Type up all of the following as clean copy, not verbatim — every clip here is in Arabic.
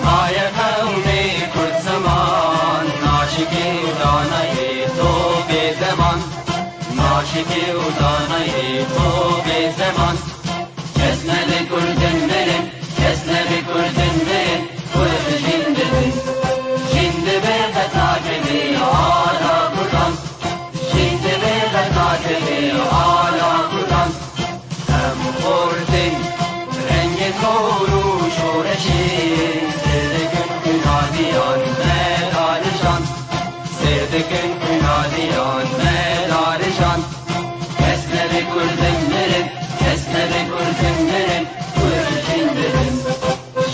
آیه قومی کرد زمان ناشکی و دانه تو به زمان ناشکی و دانه تو به زمان کس نبی کردن برن کس نبی کردن برن کرد جندبن جندبه بتاکبی آلا کردن جندبه بتاکبی آلا کردن هم خوردن رنگ کورو شورشی سردکن کنادیان مدارشان سردکن کنادیان مدارشان کس نبی کردن برن کس نبی کردن برن کرد جندبن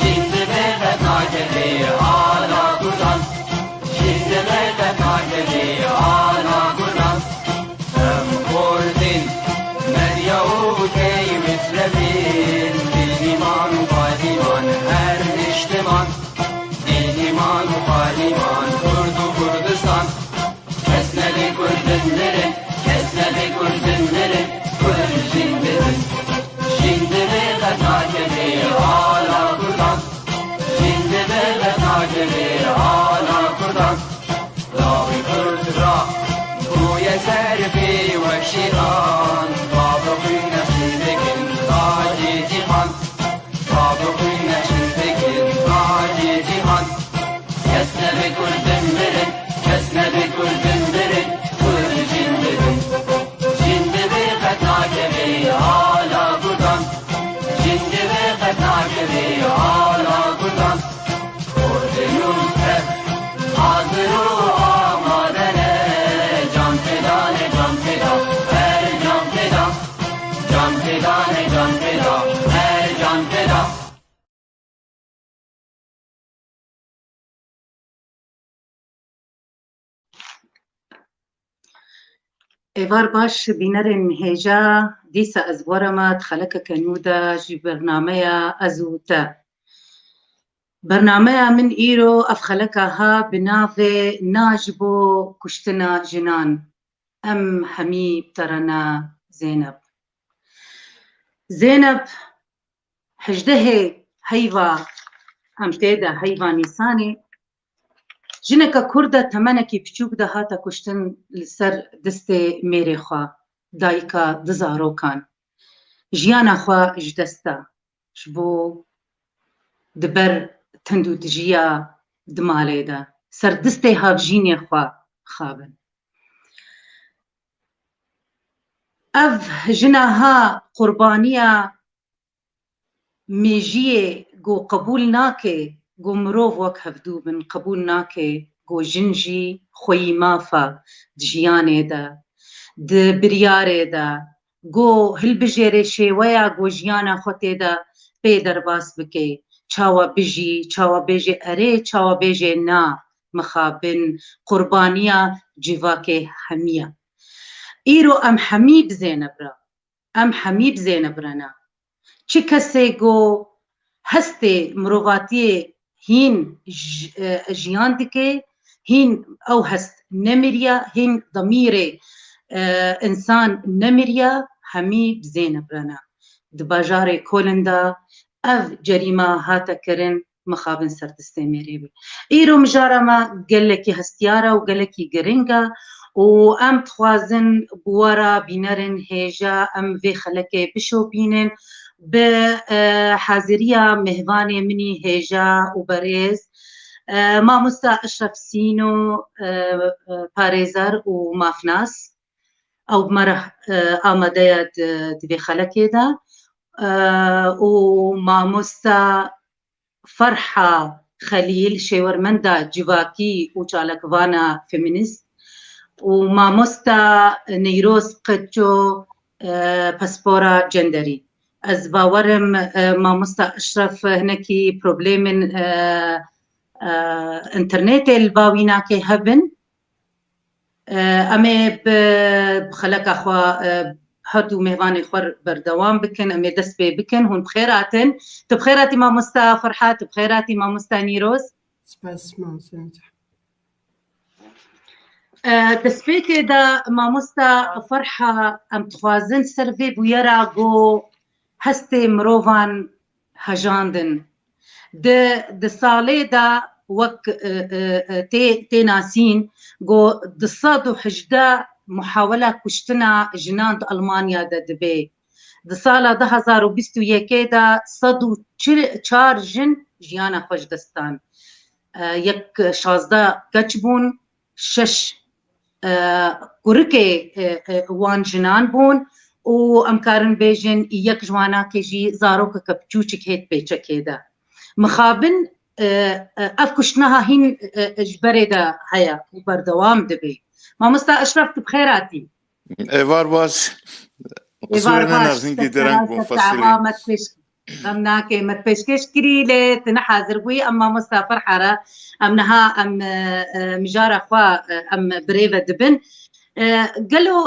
جندبه بتاکبی آلا کردن جندبه بتاکبی آلا کردن هم خوردن مدیا و کی مثلبین دیلیمان و پالیمان هر اجتماع دیلیمان و پالیمان کرد و کردستان کس نبی کردن برن کس نبی کردن برن کرد جندبن جندبه بتاکبی آلا کردن جندبه بتاکبی آلا کردن راوی کرد را گوی سرفی و شیران بابقی نشیدکن تاجی جیهان بابقی نشیدکن تاجی جیهان کس نبی کردن برن کس نبی کردن برن کرد جندبن جندبه بتاکبی آلا کردن جندبه بتاکبی آلا کردن کردنون تر حاضر و آمادنه جان فدانه جان فدا هر جان فدا جان فدانه جان فدا هر جان فدا ایوار باش بینرین هیجا دیسا از ورمت خلق کنودا جی برنامه ازوتا برنامه من ایرو اف خلقها بناوه ناجبو کشتنا جنان ام حمیب ترنا زینب زینب حجده هیوا ام تیدا هیوا نیسانی جنکا کرده تمنکی پچوک ده هاتا کشتن لسر دست میری خواه دایکا دزارو کان جیانا خواه اجدستا شبو دبر تندو دجیا دمالی ده سر دست هاف جینی خواه خوابن اف جناها قربانیا میجیه گو قبول ناکه گو مروف وک هفدو بن قبول ناکه گو جنجی خوی مافا دجیانه ده ده بریاره ده گو هل بجیره شیویا گو جیانا خوته ده پیدر باس بکه چاوا بجی چاوا بجی اره چاوا بجی نا مخابن قربانیا جواکه همیا ایرو ام حمیب زینب را ام حمیب زینب رنا چه کسی گو هسته مروواتی هین جیان دکه هین او هست نمریا هین ضمیر انسان نمریا حمیب زینب رنا دباجار کولندا اف جریمه هاتا کرن مخابن سردسته میری بی ایرو مجارا ما گلکی هستیارا و گلکی گرنگا و ام تخوازن بوارا بینرن هیجا ام وی خلکه بشو بینن به حاضریا مهوان منی هیجا و بریز ماموستا اشرف سینو پاريزر و مافناس او مره آمده دبي خلکه دا و ماموستا فرحة خليل شيورمندا جواكي وچالكوانا فيمينيست وماموستا نيروس قدجو باسبورا جندري از باورم ماموستا اشرف هنكي بروبليمن انترنت الباوينا كي هبن امي بخلق اخوا هردو مهواني خور بردوام بكن امي دست بي بكن هون بخيراتن تبخيراتي ماموستا فرحات تبخيراتي ماموستا نيروز سباس ماموستا دسبيكي دا ماموستا فرحة ام تخوازن سرفي بويرا جو هستي مروفان هجاندن د صالي دا وك تي ناسين جو دصادو حجدا محاولة كشتنا جنان ألمانيا دا دبي دصالة 2021 دا صدو 4 جن جيانا خوش دستان يك 16 كچبون 6 كوركي وان جنان بون و امكارن بيجن يك جوانا كيجي زاروك كبچوچك هيت بيچك دا مخابن افكشناها هين جبري دا هيا بردوام دبي ما مستا اشرفت بخيراتي ايوار باش ايوار باش زنكي درنك مفصلين امناكي مت بيشكش كري لي تنحازر بوي اما مستا فرحاره امنها ام مجاره خوا ام بريفه دبن قالوا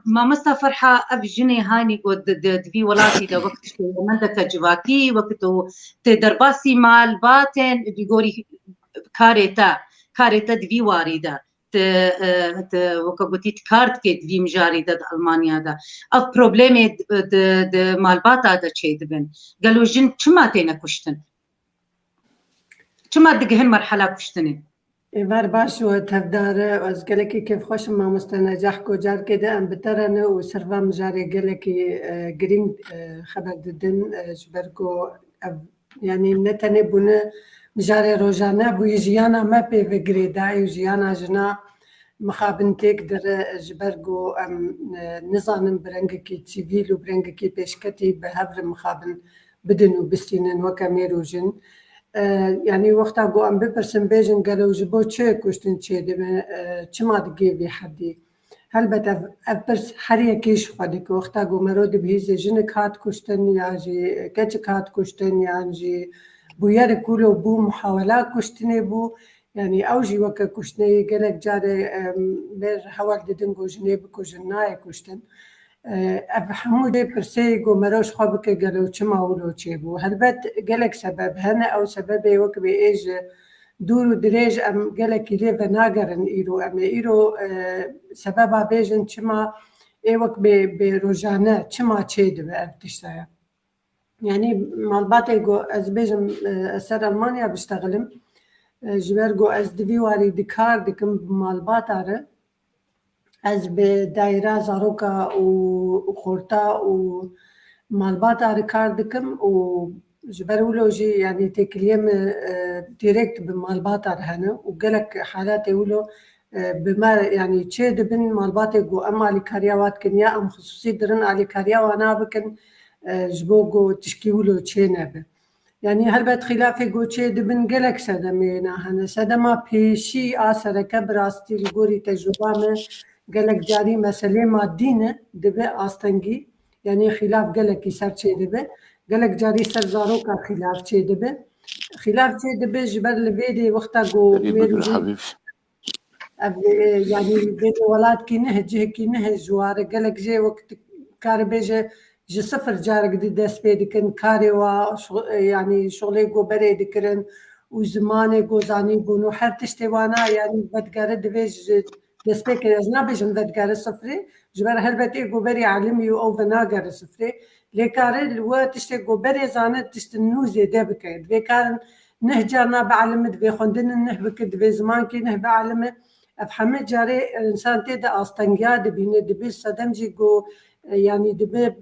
ما مستا فرحة أفجني هاني قد دبي ولاتي دا وقت شو من دا تجواكي وقتو تدرباسي مال باتن بيقولي كاريتا دبي واردة وكبوتي كارت كي دبي مجاري دا ألمانيا دا أف بروبليمي دا مال باتا دا شي دبن قالوا جن شما تينا كشتن شما دقهن مرحلة كشتني إيوار باش وتفدار وأزقلكي كيف خوش ما مستنجح كوجار كده أم بترنه وسرفا مجاري قلكي جرين خبر ددن جبركو يعني نتني بنا مجاري روجانا بويجيانا ما بي جريدا يجيانا جنا مخابنتك در جبركو نظام برنجكي تسيفيل وبرنجكي بيشكتي بهفر مخابن بدن وبستينن وكاميروجن يعني وقتا جو ام بپرسن بیجن گلو جبو چه کشتن چه دم چما دگی بی حدی هل بت افرس حریه کیش خودی که وقتا جو مرود بهیز جن کات کشتن یا جی کچ کات کشتن یا جی بویر کولو بو محاوله کشتنی بو يعني اوجي وكا كشتني گلک جاره بر حوال ددن جو جنه بکو جنای کشتن افهمو دي برسي جو مروش خوابك قالوا چما ولو تشيبو هلبت قالك سبب هنا او سبب وكبي ايج دورو دريج ام قالك ليفا ناقرن ايرو ام ايرو سببها بيجن چما اي وكبي بروجانا چما تشيد بتشتايا يعني مالباتي جو از بيجن اسر المانيا بشتغلم جبر جو از دبي واري دكار دكم مالباتاره از به دایره زاروکا و خورتا و مالبات کار دکم و جبرولوجي يعني تكليم ديريكت بمالبات هنا وقالك حالات يقولوا بما يعني تشي دبن مالبات جو اما على كارياوات كنيا ام خصوصي درن على كاريا وانا بكن جبوجو تشكيولو تشي نبه يعني هل خلافي جو تشي دبن قالك سدمينا هنا سدما بيشي اثر كبراستي الجوري تجربه قالك جاري مسألة مادينة دبي أستنجي يعني خلاف قالك يصير شيء دبي قالك جاري صار زاروكا خلاف شيء دبي خلاف شيء دبي جبر لبيدي وقتها جو يعني بيدي ولاد كي نهج جوار قالك جي وقت كاربيجة جي صفر جارك دي دس بيدي كن كاري يعني شغلي جو بري دكرن وزماني جو زاني بونو حر تشتوانا يعني بدقارد دبيج دسبيك أجنبي جنبت جار الصفري جبر هلبتي جوبري علمي أو فناجر الصفري لكار الوقت تشتى جوبري زانت تشتنوزي دبكة بكار نهجرنا بعلمت بخندن نهبك دبي زمان كي نهب بعلمت أفهمت جاري إنسان تدا أستنجاد دبي دبي صدمجي جو يعني دبي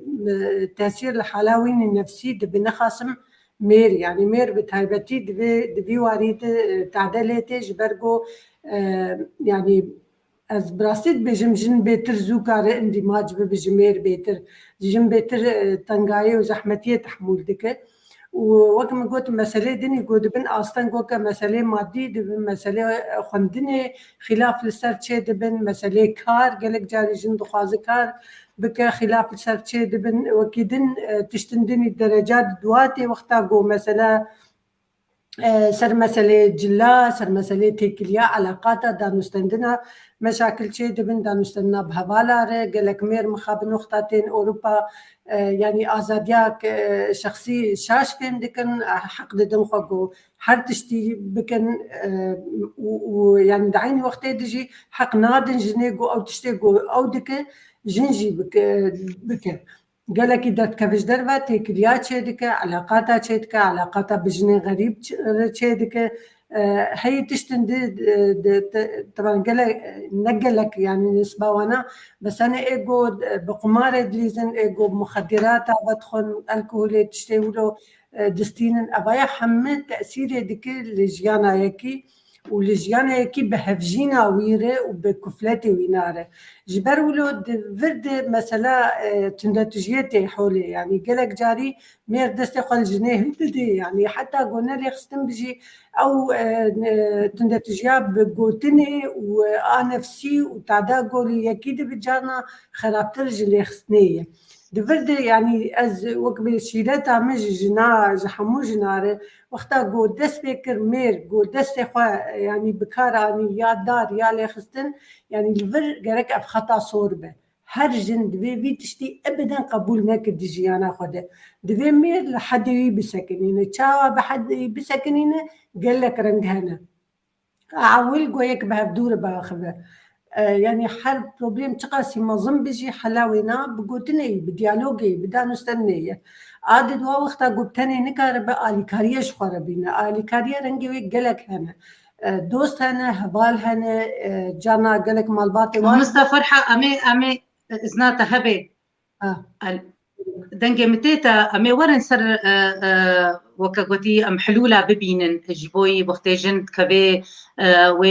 تأثير الحلاوين النفسي دبي نخاسم مير يعني مير بتهيبتي دبي واريد تعدلتي جبرجو يعني از براستید بجم جن بهتر زوکاره اندماج بجمیر بهتر جن بهتر تنگایی و زحمتیه تحمل دکه ووقت قلت مسألة دني قد بن أصلاً قوكا مسألة مادي دبن مسألة خندني خلاف لسر شيء دبن مسألة كار قالك جاري جن دخواز كار بك خلاف لسر شيء دبن وكيدن تشتندني الدرجات دواتي وقتا قو مسألة سر مسألة جلا سر مسألة تكليا علاقاتا دانستندنا مشاكل شيء دبن دانستندنا بهوالاره قالك مير مخابن نقطتين أوروبا يعني آزادياك شخصي شاش فين دكن حق ددن خوغو هر تشتي بكن ويعني دعيني وقت دجي حق نادن جنيغو أو تشتيغو أو دكن جنجي بكن قالك إذا تكفش دربة تكليات شيدك علاقاتها شيدك علاقاتها بجنين غريب شيدك هي تشتن طبعا قالك نقلك يعني نسبة وانا بس أنا إيجو بقمارة دليزن إيجو بمخدرات بدخل الكحول تشتيولو دستين أبايا حمد تأثير ديك لجيانا يكي ولجيانا يكي بهفجينا ويرة وبكفلاتي ويناره جبرولو فرد مثلا تندتجيتي حولي يعني قالك جاري مير دستي خل جنيه هلتدي يعني حتى قلنا لي خستن بجي أو تندتجيا بقوتني وآنفسي وتعدا قولي أكيد بجانا خرابتر جلي خستنية دفرد يعني از وقبل شيلتا مج جنا جحمو جناره وقتا قو دست بكر مير قو دست خوا يعني بكاراني يا دار يا لخستن يعني الفر جرك أفخطا صوربه هر جن دبي تشتي أبدا قبول ناك دجيانا خده دبي مير لحد بسكنينه تشاوا بحد بسكنينه قال لك رنجهنا أعول قويك بهبدور باخذه يعني حل بروبليم تقاسي مظن بيجي حلاوينا بقوتني بديالوجي بدا نستنيه عادد وقتا قبتني نكار بآلي كاريش خربينا آلي كاريا رنجي قلك هنا دوست هنا هبال هنا جانا قلك مالباتي مصطفى فرحة أمي إزناتا هبي دنجي متيتا أمي ورن سر وكاقوتي أم حلولة ببينن جبوي بختيجن كبي و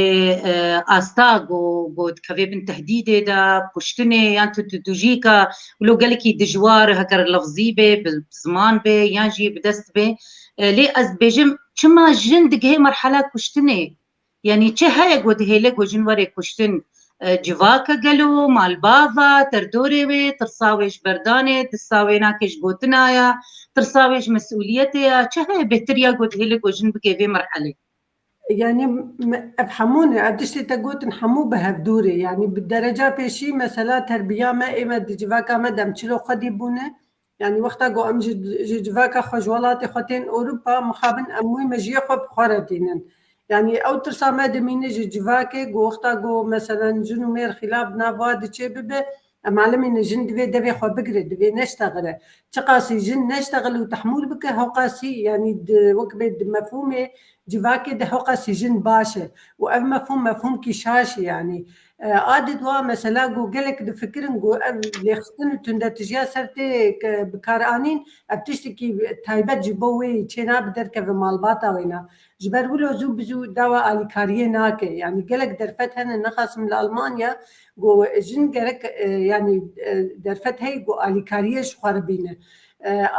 آستاغ وكبي بن تهديدي دا بوشتني يانتو تدوجيكا ولو قالكي دجوار هكر لفظيبي بزمان بي يانجي بدست بي لي أز بيجم شما جن دقهي مرحلة كشتني يعني چه هاي قد هيلك وجنوري كشتن جواكا قالوا مال بافا تردوري وي ترصاويش برداني ترصاوي ناكش قوتنايا ترصاويش مسؤوليتي چه بهتريا قد هيلك وجن بكي في مرحلة يعني افهموني عدشتي تقول نحمو بهفدوري يعني بالدرجة بيشي مثلا تربية ما إمد جواكا مدام تشلو خدي بونه يعني وقتا قو أم جواكا خجولاتي خوتين أوروبا مخابن أموي مجيه خو بخوردينن يعني أو ترسا مادميني جواكي قو وقتا قو مثلا جنو مير خلاف نافاد تشي ببه معلمين جن دبي خو بقري دبي نشتغل تقاسي جن نشتغل وتحمول بك هو قاسي يعني وقبل مفهومي جواكي ده قاسي جن باشا وأف مفهوم كيشاشي يعني عادد وا مثلا قو قلك دفكرن قو اللي خصن تندا تجيا سرتي بكارانين ابتشتكي تايبت جبوي تشينا بدركه مالباتا وينا جبر ولو زو بزو دوا الي كاريه ناكي يعني قلك درفتها نخص من المانيا قو جن قلك يعني درفت هي قو الي كاريه شخربينه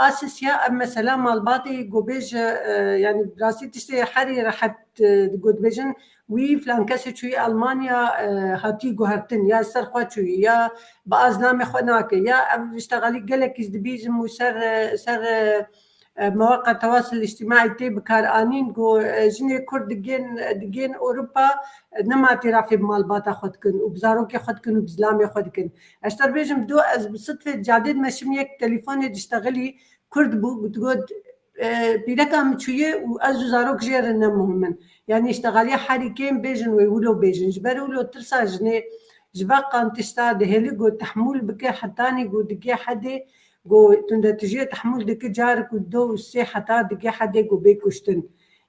اساسيا مثلا مالباطي قو بيج يعني براسي تشتي حري راحت قد بيجن وی فلانکسی چوی آلمانیا هاتی گوهرتن یا سر خواهد چوی یا باز نام خود ناکه یا اشتغالی گلک از دبیزم و سر مواقع التواصل الاجتماعي تي بكار آنين جو جني كرد دجين أوروبا نما ترافي بمالباتا خدكن وبزاروكي خدكن وبزلامي خدكن اشتر بيجم دو از بصدفة جادد مشميك تليفوني تشتغلي كرد بو بتقول بيدكا متشوية وأزو زاروك جيرنا مهمن يعني اشتغالي حريكين بيجن ويولو بيجن جبروا له ترسا جني جباقا تشتاد هلي قو تحمول بكي حتاني قو دقي حدي قو تندا تجي تحمول دقي جارك ودو السي حتا دقي حدي قو بيكوشتن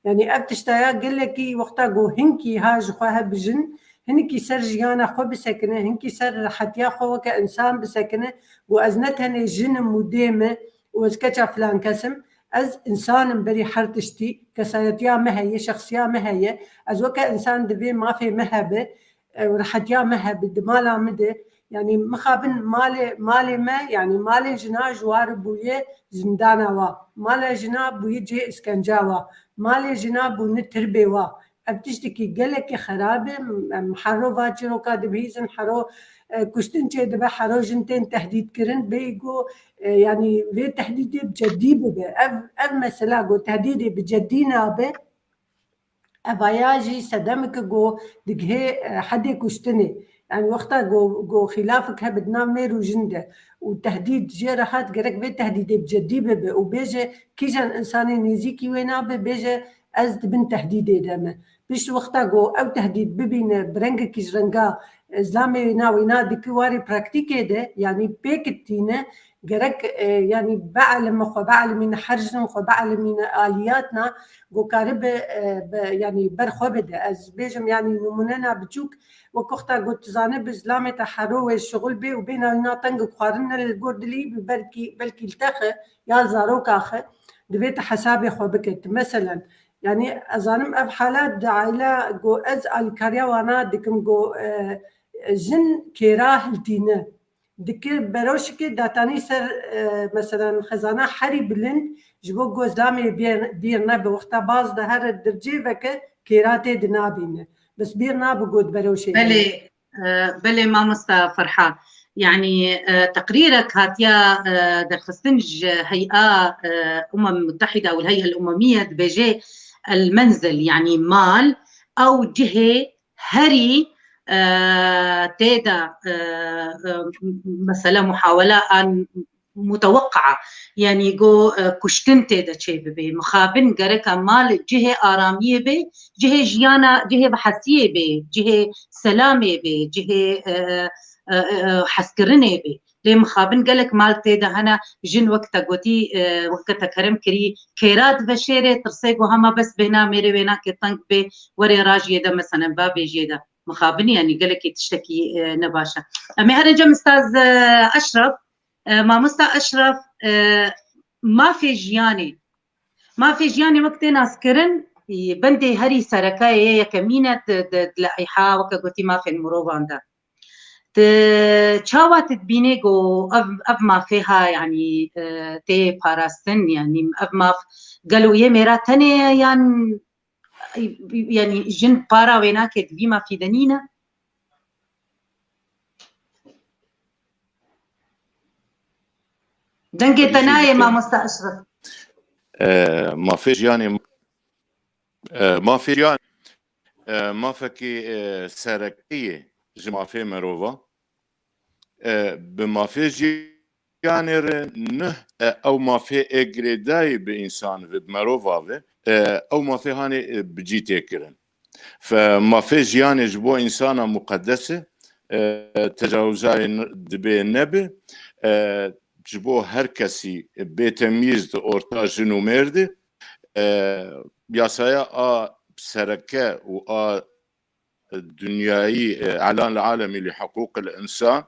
يعني ابتشتايا قل لكي وقتا قو هنكي هاج خواها بجن هنكي سر جيانا خو بسكنه هنكي سر حتيا خو كإنسان بسكنه قو أزنتهن جن مديمة وزكتا فلان كسم از انسان بري حرتشتي كسايتيا مهية شخصية مهية از وكا انسان دبي ما في مهبة ورحتيا مهبة دمالا مده يعني مخابن مالي ما يعني مالي جنا جوار بويه زندانا وا مالي جنا بويه جي اسكنجا وا مالي جنا بو نتربي وا ابتشتكي قلك خرابة محرو فاتشرو كادبهيزن حرو كشتن چه دبا حرو جنتين تهديد كرن بيقو يعني في تهديد بجدي به اف مثلا قو تهديد بجدينا به افاياجي صدمك قو دقهي حدي كشتني يعني وقتها قو خلافك بدنا ميرو جنده وتهديد جيرهات قرك في تهديد بجدي به وبيجي كيجان انساني نيزيكي وينا بيجي ازد بن تهديد دمه بيش وقتها قو او تهديد ببين برنج كيجرنجا زلامي وينا دكواري براكتيكي ده يعني بيكتينه جرك يعني بعلم خو بعلمين حرجنا خو بعلمين آلياتنا جو كارب يعني برخو بده از بيجم يعني نموننا بتشوك وكختا قلت زانب زلامة تحرو الشغل بي وبينا ناتنج قارنا الجوردلي بلكي التخ يال زارو كاخ دبيت حسابي خو بكت مثلا يعني أظنم أب حالات عائلة جو از الكاريا وانا دكم جو جن كراه الدينه دكر بروشك داتاني سر مثلا خزانه حري بلند جبو جوزلامي بيرنا بوقتا باز ده هر الدرجي وك كيراتي دنابينه بس بيرنا بقود بروشي بلي بلي ما فرحة يعني تقريرك هاتيا درخستنج هيئة متحدة أو الهيئة الأممية بيجي المنزل يعني مال أو جهة هري تيدا مثلا محاولة أن متوقعة يعني جو كشتن تيدا شيء ببي مخابن جركا مال جهة آرامية بي جهة جيانا جهة بحثية بي جهة سلامة بي جهة حسكرنة بي ليه مخابن قالك مال تيدا هنا جن وقتا قوتي وقتا كرم كري كيرات بشيرة ترسيقو هما بس بينا ميري بينا كتنك بي وري راجي دا مثلا بابي جيدا مخابن يعني قالك تشتكي نباشا أمي هرجم أستاذ أشرف ما مستا أشرف ما في جياني وقت ناس كرن بندي هري سركاية يكمينة تلاقيها وكقولتي ما في المروفان ده تشاوات تبينيجو أف ما فيها يعني تي باراستن يعني أف ما قالوا يميرا تاني يعني جن بارا ويناك تبي ما في دنينا دنجي تناي ما مستأشرف ما فيش يعني ما في يعني ما فكي سركية جما في مروفا بما في يعني نه او ما في اجريداي بإنسان في مروفا او ما في هاني بجي تكرن فما في يعني جبو إنسانة مقدسة تجاوزاي دبي النبي جبو هر کسی به تمیز orta جنو مرد یاسایا سرکه و دنیایی اعلان العالمي لحقوق الانسان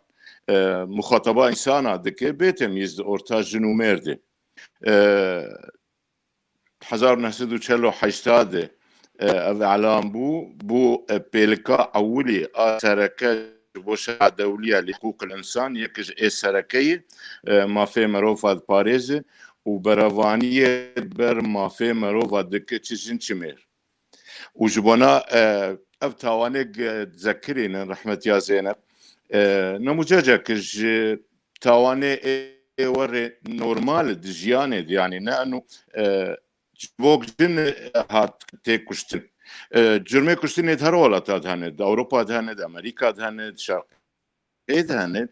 مخاطبه انسانه دکه به تمیز orta جنو مرد 1948 اعلان بو بيلكا اولي سرکه بوشة دولية لحقوق الإنسان يكج سركية ما في مروفة باريس وبروانية بر ما في مروفة دكة تشين شمير وجبنا أبتوانيك تذكرين رحمة يا زينب نموججة كج تواني وري نورمال دجياني يعني نانو جبوك جن هات تيكوشتن جرمي كشتين يتهرولة تهند أوروبا تهند أمريكا تهند شرق تهند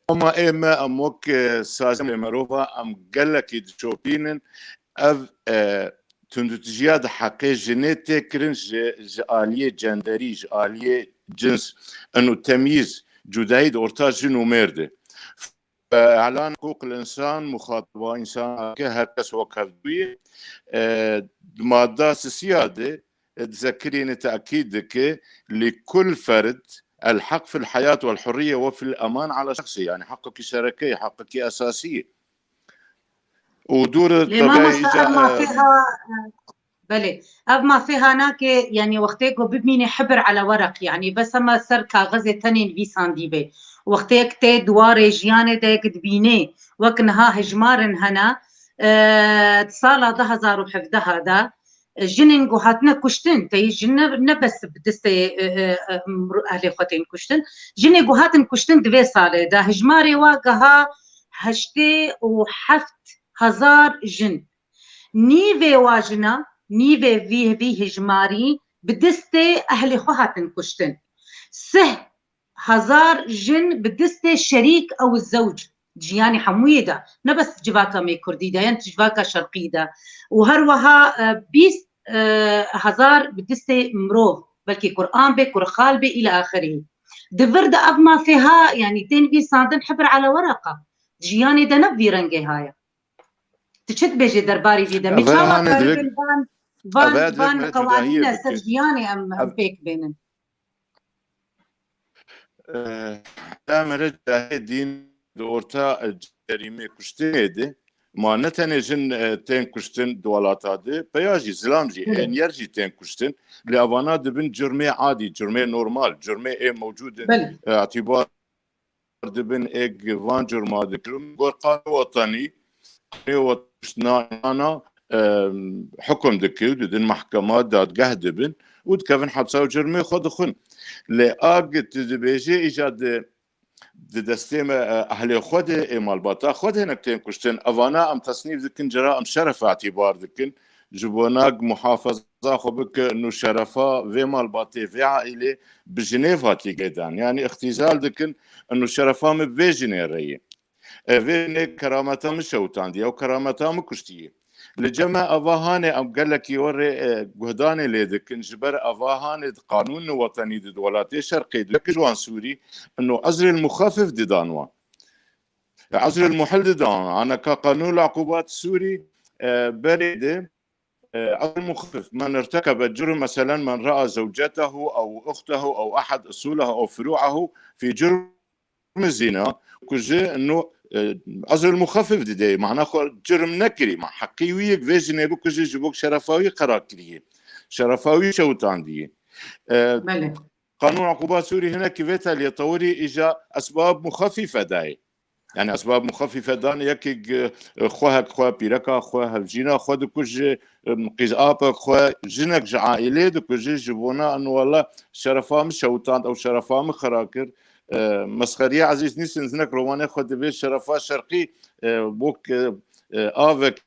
أما أموك سازم مروفا أم قلك يتشوبين أف تندتجياد حقي جنيتي كرنج آلية جندري آلية جنس أنه تمييز جدايد أورتاج جنو مرده فإعلان حقوق الإنسان مخاطبة إنسان كهركس وكردوية مادة سيادة تذكرين تأكيدك لكل فرد الحق في الحياة والحرية وفي الأمان على شخصي يعني حقك شركي حقك أساسية ودور الطبيعي ما فيها بلي أب ما فيها ناك يعني وقتك ببني حبر على ورق يعني بس ما سر كاغذ تنين في سانديبي وقتك تي دوار جيانة داك تبيني وكنها هجمارن هنا صالة ده هزار وحفظها ده جنين قوهاتنا كشتن تي جن نبس بدستي أهلي خوتين كشتن جنين قوهاتن كشتن دوي صالة ده هجماري واقها هشتي وحفت هزار جن نيفي واجنا نيفي في هجماري بدستي أهلي خوهاتن كشتن سه هزار جن بدستي شريك أو الزوج جياني حمويدة نبس جواكا مي كرديدة ينت جواكا شرقيدة وهروها بيس هزار بدستي مروف بلكي قرآن بي قرخال بي إلى آخره دفرد أب ما فيها يعني تين بي صادن حبر على ورقة جیانی دا نبی رنگی هایا تشت بيجي درباري دي دمي أفا شاما هاني قاربن دبك فان دبك ما قوانين جداهية بك سرجياني ام بيك بينن لا مرد دين دورتا جريمة كشتيدي ما نتنه جن تين كشتن دولاتاده بياجي زلامجي ان يرجي تين كشتن لأوانا دبن جرمي عادي جرمي نورمال جرمي ايه موجود بله اعتبار دبن ايه وان جرما دكرم قول قانون وطني وطني حكم دكي ودن محكمات داد قهد دبن ودكفن حبساو جرمي خود خن لآق تدبيجي إيجاد دستيم أهل خود إمال باتا خود هناك تين كشتن أفانا أم تصنيف ذكن جراء أم شرف اعتبار ذكن جبوناق محافظة خبك إنه شرفا في مال باتي في عائلة بجنيف هاتي قيدان يعني اختزال ذكن إنه شرفا مبي جنيرية في كرامتها مشوتان دي أو كرامتها مكشتية لجمع أفاهاني أم قال لك يوري قهداني ليدك انجبر أفاهاني قانون وطني دي دولاتي شرقي لك جوان سوري إنه عزل المخفف دي دانوا عزل المحل دي دانوا أنا كقانون العقوبات السوري بريد عزل المخفف من ارتكب الجرم مثلا من رأى زوجته أو أخته أو أحد أصوله أو فروعه في جرم الزنا كجي إنه عزل المخفف دي معناه جرم نكري مع حقيويك فيجني بك جي جبوك شرفاوي قراكليه شرفاوي شوتان دي بله قانون عقوبات سوري هنا كيفيتها ليطوري إجا أسباب مخففة داي يعني أسباب مخففة دان يكيك خوها خوا بيركا خوها فجينا خوا دكوج قيز آبك خوا جنك جعائلة دكوج جبونا أنه والله شرفا مشوتان أو شرفا مخراكر مسخرية عزيز نيسن زنك رواني خود بيت شرفا شرقي بوك آفك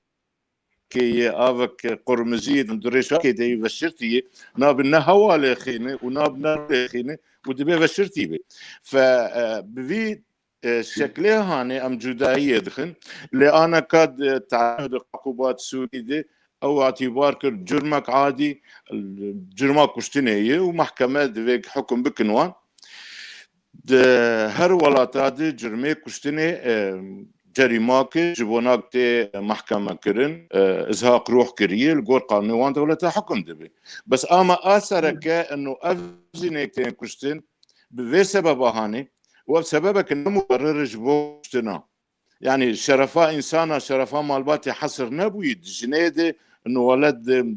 كي آفك قرمزي دريشا كي دي بشرتي نابنا هوا خينه ونابنا خينه ودبي بشرتي بي فبفي شكلها هاني ام جدائيه دخن لأنا كاد تعهد عقوبات سوري دي او اعتبار كر جرمك عادي جرمك كشتنيه ومحكمه ديك حكم بكنوان هر ولاتات جرمي كشتني جريماك جبوناك تي محكمة كرن ازهاق روح كريه القول قانون دولة حكم دبي بس اما اثرك انه افزينك تي كشتن بفي سبب هاني وبسببك انه مقرر جبو كشتنا يعني شرفاء انسانا شرفاء مالباتي حصر نبوي جنيدي انه ولد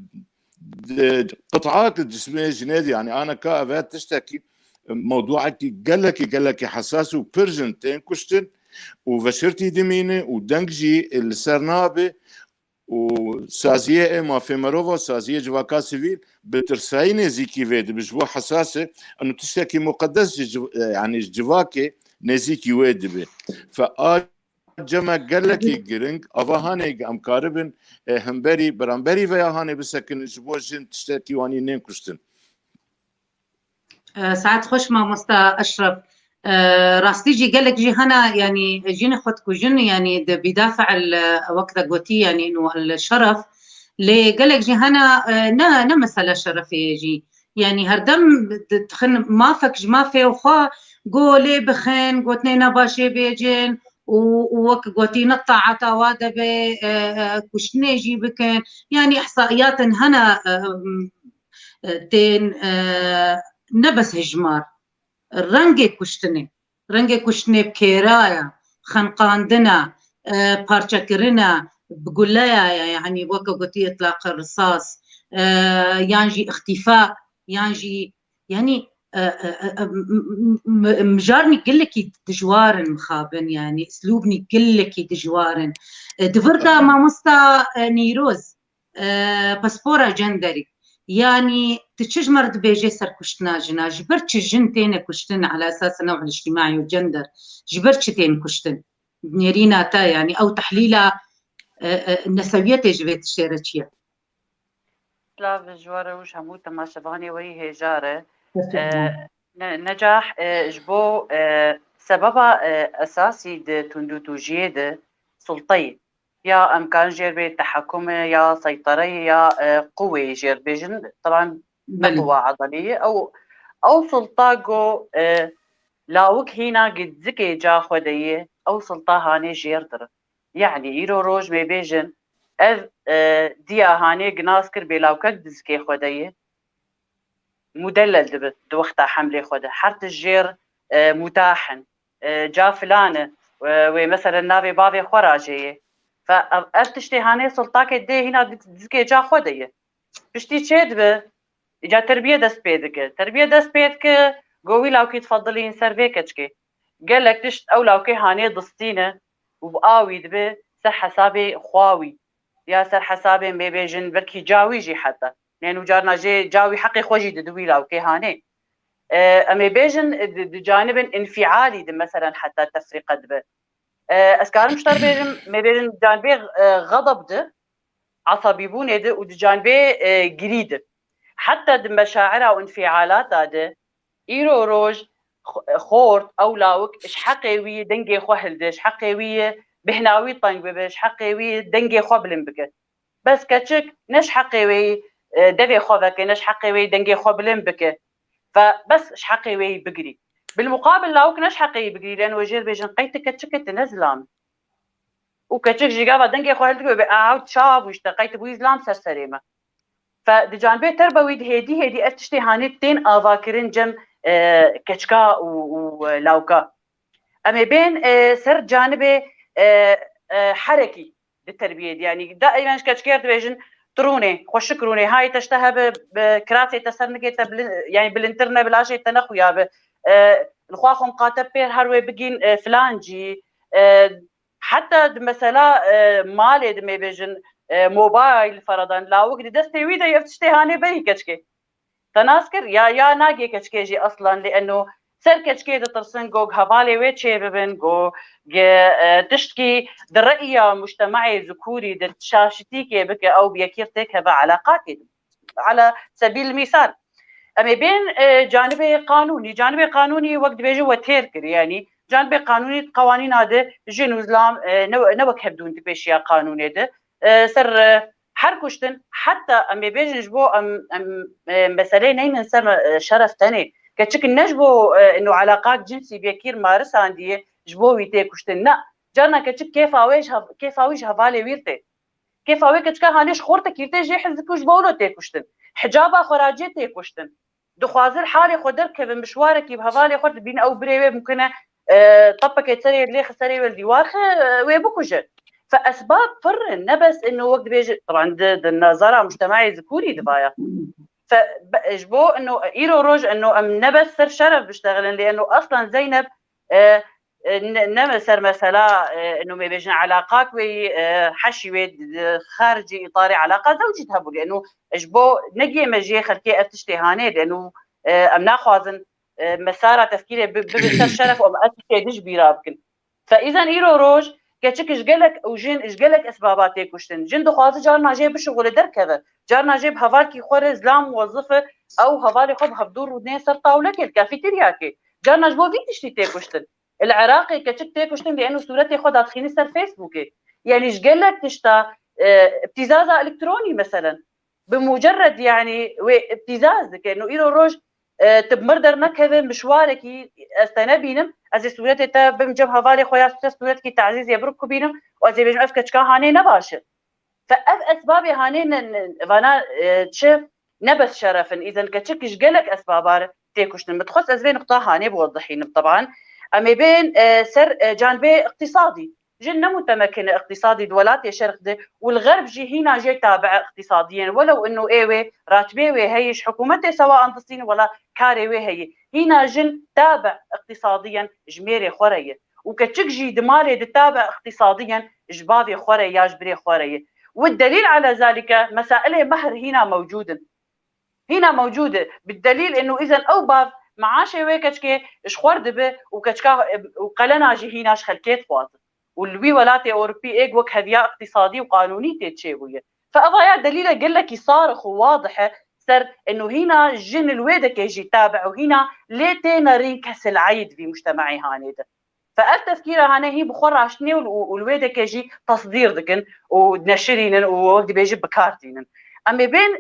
قطعات الجسمية جنيدي يعني انا كافات تشتكي موضوعك قال لك حساس وبرجن تين كشتن وفشرتي دمينه ودنجي السرنابه وسازيه ما في مروفا سازيه جواكا سيفيل بترساينه زيكي فيد بجوا حساسه انه تشتكي مقدس يعني جواكي نزيكي ويد به جمع قال لك جرينج افهاني ام كاربن همبري برامبري فيا هاني بسكن جبو جن تشتكي واني نين كشتن ساعات خوش ما مستا أشرف راستي جي قال لك جي هنا يعني جينا خدكو جن يعني بيدافع وقت قوتي يعني إنه الشرف لي قال لك جي هنا نا مسألة شرف يجي يعني هردم تخن ما فك ما في وخا قولي بخن قوتني نباشي بيجن ووك قوتي نطع عتاواده كشني جي بكن يعني إحصائيات هنا تين نبس هجمار رنگی کشتنی بكيرايا خنقاندنا بارچا كرنا بقولايا يعني وكا قوتي اطلاق الرصاص يانجي اختفاء يانجي يعني مجارني قلكي دجوارن مخابن يعني اسلوبني قلكي دجوارن دفرتا ما مستا نيروز باسبورا جندري يعني تشجمرد بيجي سر كشتنا جنا جبرتش جنتين كشتن على اساس النوع الاجتماعي والجندر جبرتش تين كشتن نيرينا تا يعني او تحليلا النسويات جبت الشيرتشيا سلاف جواره وش همو تماشفاني وري هجاره نجاح جبو سببا اساسي د تندو توجيه سلطي يا امكان جربي تحكم يا سيطره يا قوه جربيجن طبعا بقوه عضليه او سلطاقو لاوك هنا قد زكي جا خديه او سلطه هاني جيردر يعني ايرو روج مي بيجن اذ ديا هاني جناس كر بلاوكك دزكي خديه مدلل دب دوختا حمله خده حرت الجير متاحن جا فلانه ومثلا نافي بافي خراجيه فافتشتي هاني سلطاك دي هنا دزكي جا خديه بشتي تشد جا تربيه دست بيدك تربيه دست بيدك قوي لو تفضلين سيرفيكتشكي قال لك تشت او لو كي هاني دستينه وبقاوي دبي سر حسابي خواوي يا سر حسابي بيجن بركي جاويجي حتى لانه جارنا جاوي حقي خوجي ددوي لو كي هاني امي بيجن جانب انفعالي مثلا حتى تفرقه دبي اسكار مشتر بيجن مي بيجن جانبي غضب ده عصبي بونه ده وجانبي جريد حتى مشاعرها وانفعالاتها ده ايرو روج خورت او لاوك اش حقيوي دنجي خوهل دش حقيوي بهناوي طنج بش حقيوي دنجي خوبلن بك بس كتشك نش حقيوي دبي خوفك نش حقيوي دنجي خوبلن بك فبس اش حقيوي بقري بالمقابل لاوك نش حقيوي بقري لان وجير بيجن قيت كتشك تنزلام وكتشك جيغابا دنجي خوهل دك اعود شاب واشتقيت بويزلام سرسريمه فدجانبي تربوي هدي اتشتي هانتين افاكرين جم كتشكا ولاوكا اما بين سر جانبي حركي للتربيه يعني دائما كتشكير تبيجن تروني خوش كروني هاي تشتهى بكراسي تسرنكي يعني بالانترنت بلاشي تنخويا الخواخم قاتب بير هروي بقين فلانجي حتى مثلا مالي دمي بيجن موبايل فرضا لا وقت دستي ويدا يفتشتي هاني بي كتشكي تناسكر يا ناقي كتشكيجي اصلا لانه سر كتشكي ترسن جو هبالي ويتشي ببن جو تشتكي درقية مجتمعي ذكوري دتشاشتيكي بك او بيكيرتك هبا علاقاتي على سبيل المثال اما بين جانبي قانوني وقت بيجي وتيركر يعني جانبي قانوني قوانين هذا جنوزلام نوك هبدون تبيشيا قانوني ده سر حركشتن حتى اما بيجي نجبو مسألة نين نسمى شرف تاني كتشك نجبو انه علاقات جنسي بيكير مارس عندي جبو ويتيكشتن لا جانا كتشك كيف اويج هفالي ويرتي كيف اوي كتشكا هانيش خورتك يرتي جي حزكوش بولو تيكشتن حجابا خراجي تيكشتن دخوازر حالي خدر كيف مشوارك بهفالي خورت بين او بريوي ممكن طبك يتسري لي خسري والديوار ويبكوجه فاسباب فر نبس انه وقت بيجي طبعا النظاره مجتمعي ذكوري دبايا فجبو انه ايرو روج انه نبس سر شرف بيشتغلن لانه اصلا زينب نمسر مثلا انه ما بيجن علاقات وحشي خارجي اطار علاقه زوجي تهبوا لانه جبو نجي مجي خلكي اتشتي هاني لانه ناخذن مسار تفكيري بسر شرف وما اتشتي دش بيرابكن فاذا ايرو روج كتشك جلك او جن جلك اسباباتي كشتن جن دخوات جارنا جاي بشغل دركبه جارنا جايب هفالكي خور زلام موظفه او هفالي خب هفدور ودني سر طاولك الكافيتيرياكي جارنا جبو في تشتي تيكشتن العراقي كتشك تيكشتن لانه صورتي خد ادخيني سر فيسبوكي يعني جلك تشتا ابتزاز الكتروني مثلا بمجرد يعني ابتزاز كانه ايرو روج تبمردر نكهذا مشوارك استنبينم از صورتي تا بمجب هفالي خويا صورتك تعزيز يبركو بينم وازي بيجم افكتشكا هاني نباشر فاف اسبابي هاني فانا تشف نبس شرفا اذا كتشكش قلك اسباب تيكشن متخص از بين نقطه هاني بوضحين طبعا اما بين سر جانبي اقتصادي جن متمكن اقتصادي دولات الشرق ده والغرب جي هنا جاي تابع اقتصاديا ولو انه ايوه راتبي وهيش حكومته سواء تصين ولا كاري وهي هنا جن تابع اقتصاديا جميري خوريه وكتشك جي دمالي تابع اقتصاديا جبابي خوريه جبري خوريه والدليل على ذلك مسائل مهر هنا موجوده بالدليل انه اذا او باب معاشي ويكتشكي شخور دبه وكتشكا وقلنا جي هنا خلكيت فاض والوي ولاتي اوروبي ايج وك هذيا اقتصادي وقانوني تتشويه فاضايا دليل قال لك صارخ وواضحه سر انه هنا الجن الويدك يجي تابع وهنا ليتينا رينكس العيد في مجتمعي هانيده فالتفكير هنا هي بخور عشني والويدك يجي تصدير دكن ونشرين ووقت بيجي بكارتين اما بين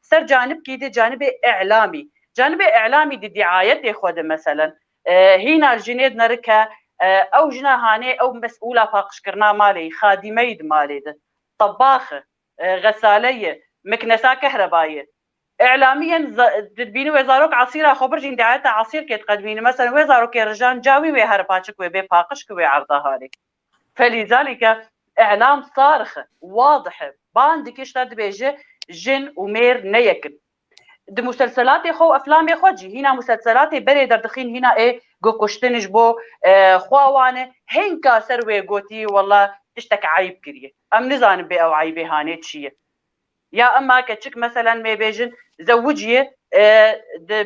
سر جانب كيدي جانب اعلامي دي دعايتي خود مثلا هنا الجنيد نركه او جنا هاني او مسؤوله باقش كرنا مالي خادمه مالي ده طباخه غساليه مكنسه كهربائيه اعلاميا تدبيني وزاروك عصيره خبرجين دعايتها عصير كي تقدميني مثلا وزاروك يا رجال جاوي وهرباتك وبي باقش كوي عرضها لك. فلذلك اعلام صارخه واضحه باندك اشتاد بيجي جن ومير نيكن د مسلسلات خو افلام خوجي هنا مسلسلات بري دردخين هنا ايه جو كشتنج بو خواوانه هنكا سروي قوتي والله تشتك عيب كريه ام نزان بي او عيبي هاني تشيه يا اما كتشك مثلا مي بيجن زوجيه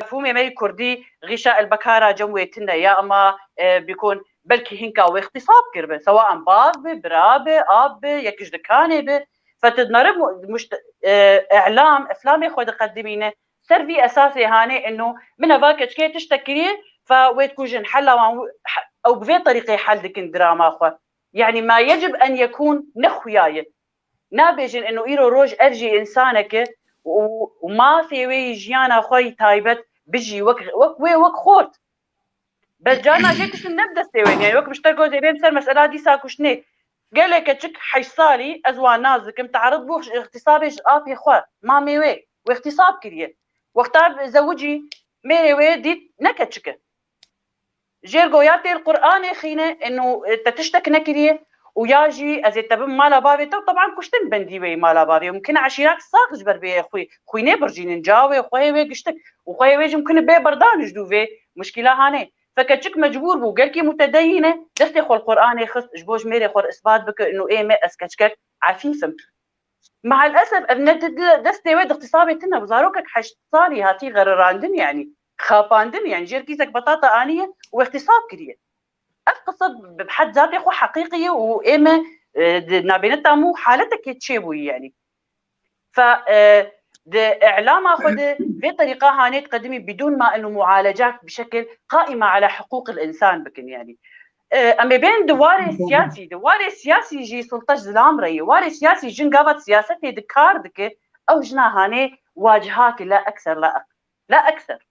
فومي مي كردي غشاء البكاره جمويتنا يا اما بيكون بلكي هنكا واختصاب كربه سواء باب برابه اب يكش دكانه فتدنرب اعلام افلام خود قدمينه سرفي اساسي هاني انه من باكج كي تشتكي فويت كوجن حل او بفي طريقه حل ديك الدراما اخو يعني ما يجب ان يكون نخوياي نابجن انه ايرو روج ارجي انسانك وما في وي جيانا خوي تايبت بيجي وك خورت بس جانا جيكش نبدا سوين يعني وك بشتركوا زي بين سر مساله دي ساكوشني قال لك تشك حيصالي ازوان نازك متعرض بو اغتصابي ابي خو ما ميوي واغتصاب كريه واختار زوجي ميوي دي نكتشك جيرجو ياتي القران خينه انه تتشتك نكريه وياجي ازي تبم مالا بابي طبعا كشتن بندي وي مالا بابي ممكن عشيرات ساق جبر بي خوي نبرجين نجاوي خوي وي قشتك وخوي وي ممكن بي بردان جدو في مشكله هاني فكتشك مجبور بو قال كي متدينه دستي خو القران يخص جبوج ميري خو اثبات بك انه ايه ما اسكتشك عفيفم مع الاسف ابن دستي ويد اغتصابي تنا بزاروكك حشصاري هاتي غرراندن يعني خاباندن يعني جير كيسك بطاطا انيه واغتصاب كريه القصه بحد ذاتها خو حقيقيه واما نابينتا مو حالتك تشيبوي يعني ف اعلام اخذ في طريقه هاني تقدمي بدون ما انه معالجات بشكل قائمه على حقوق الانسان بكن يعني اما بين دواري سياسي جي سلطه زلام ري واري سياسي جن قابت سياستي دكار دك او جنا هاني واجهات لا اكثر لا اكثر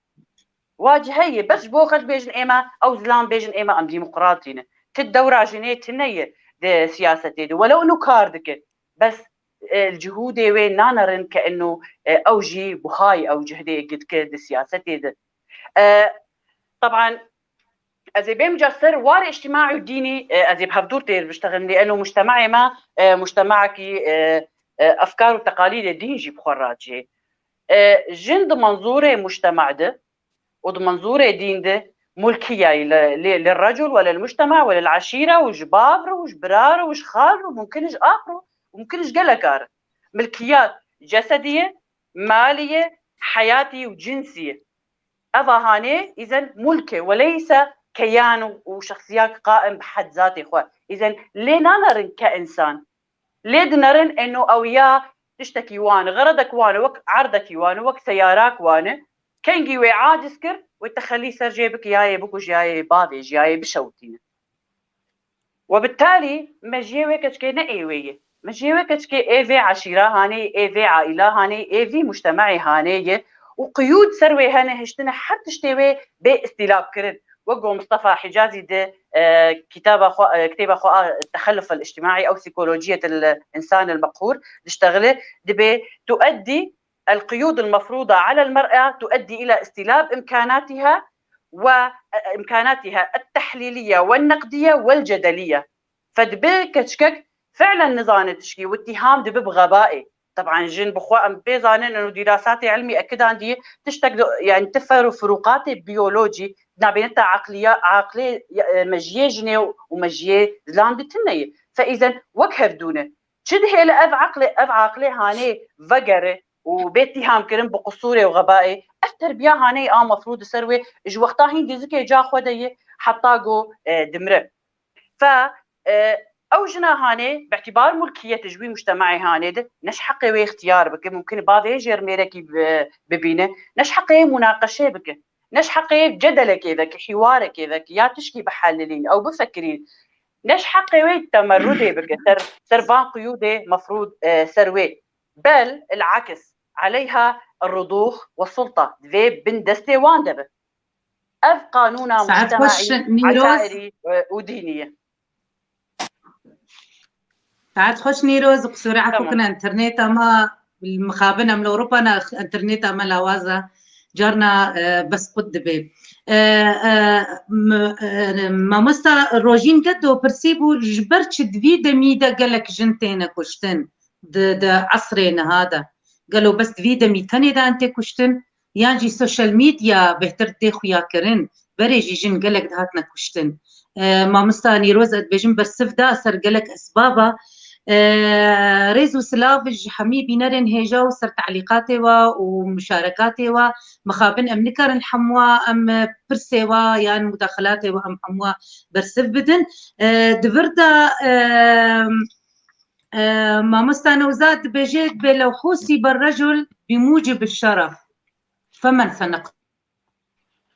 واجهيه بس بو خد بيجن ايما او زلام بيجن ايما ام ديمقراطينه تدورا جنيت نيه دي سياستي دي ولو انه كاردك بس الجهود وين نانرن كانه اوجي بهاي او جهدي قد كد سياستي دي طبعا ازي بمجسر واري اجتماعي وديني ازي بهبدور تير بشتغل لانه مجتمعي ما مجتمعك افكار وتقاليد الدين جي بخراجي جند منظوره مجتمع ده ومنظوره دين ده ملكيه للرجل ولا المجتمع ولا العشيره وجبابره وجبراره وشخاله وممكنش اخره وممكنش قلقار ملكيات جسديه ماليه حياتي وجنسيه هاني اذا ملكه وليس كيان وشخصيات قائم بحد ذاته اخوان اذا ليه نرن كانسان ليه نرن انه اوياه تشتكي وانا غرضك وانا وك عرضك وانا وك سيارات وانا كان جي عاجز كر وتخليه سر جيبك جاي بكو جاي بابي جاي بشوتين وبالتالي مجيوي كتكينا ايويه مجيوي كتكي اي في عشيره هاني اي في عائله هاني اي في مجتمعي هاني وقيود سروي هاني هشتنا حتى شتوي باستلاب كرد وقو مصطفى حجازي ده كتابه التخلف الاجتماعي او سيكولوجيه الانسان المقهور تشتغله دبي تؤدي القيود المفروضه على المراه تؤدي الى استلاب امكاناتها وامكاناتها التحليليه والنقديه والجدليه فدبي كتشكك فعلا نظام تشكي واتهام دبي بغبائي طبعا جن بخوا بيزانن انه دراساتي علمي اكيد عندي تشتك يعني تفرق فروقات بيولوجي نابينتا عقليه مجيه جني ومجيه زلاندتنيه فاذا وكهف دونه شده الى اب عقلي هاني فقره وباتهام كرم بقصوري وغبائي التربيه هاني مفروض سروي اج وقتها هندي زكي جا خديه حطاقو دمره ف او جنا هاني باعتبار ملكيه تجوي مجتمعي هاني ده نش حقي واختيار بك ممكن بعض يجر ميركي ببينه نش حقي مناقشه بك نش حقي جدله كذا حوار كذا يا تشكي بحللين او بفكرين نش حقي والتمردي بك سربان قيوده مفروض سروي بل العكس عليها الرضوخ والسلطه ذي بن دستي واندبه اف قانونا ساعات خوش مجتمعي نيروز عشائري ودينيه. ساعات خوش نيروز قصوري عفو تمام. كنا انترنت اما المخابن ام اوروبا انا انترنت اما لوازا جارنا بس قد بي ما مستا روجين قدو برسيبو جبرتش دويدا ميدا قالك جنتين كشتن د عصرين هذا قالوا بس دويدا ميتاني دا انت كشتن يانجي سوشيال ميديا بهتر تيخو يا كرن بريجي جن قالك دهاتنا كشتن ما مستا نيروز بيجن برسف دا سر قالك اسبابا ريزو سلافج حميبي نرن هيجا سر تعليقاتي ومشاركاتي ومخابن ام نكر الحموا ام برسيوا يعني مداخلاتي وام حموا برسف بدن دفردا ما مستانوزات بجيت بلو حوسي بالرجل بموجب الشرف فمن سنق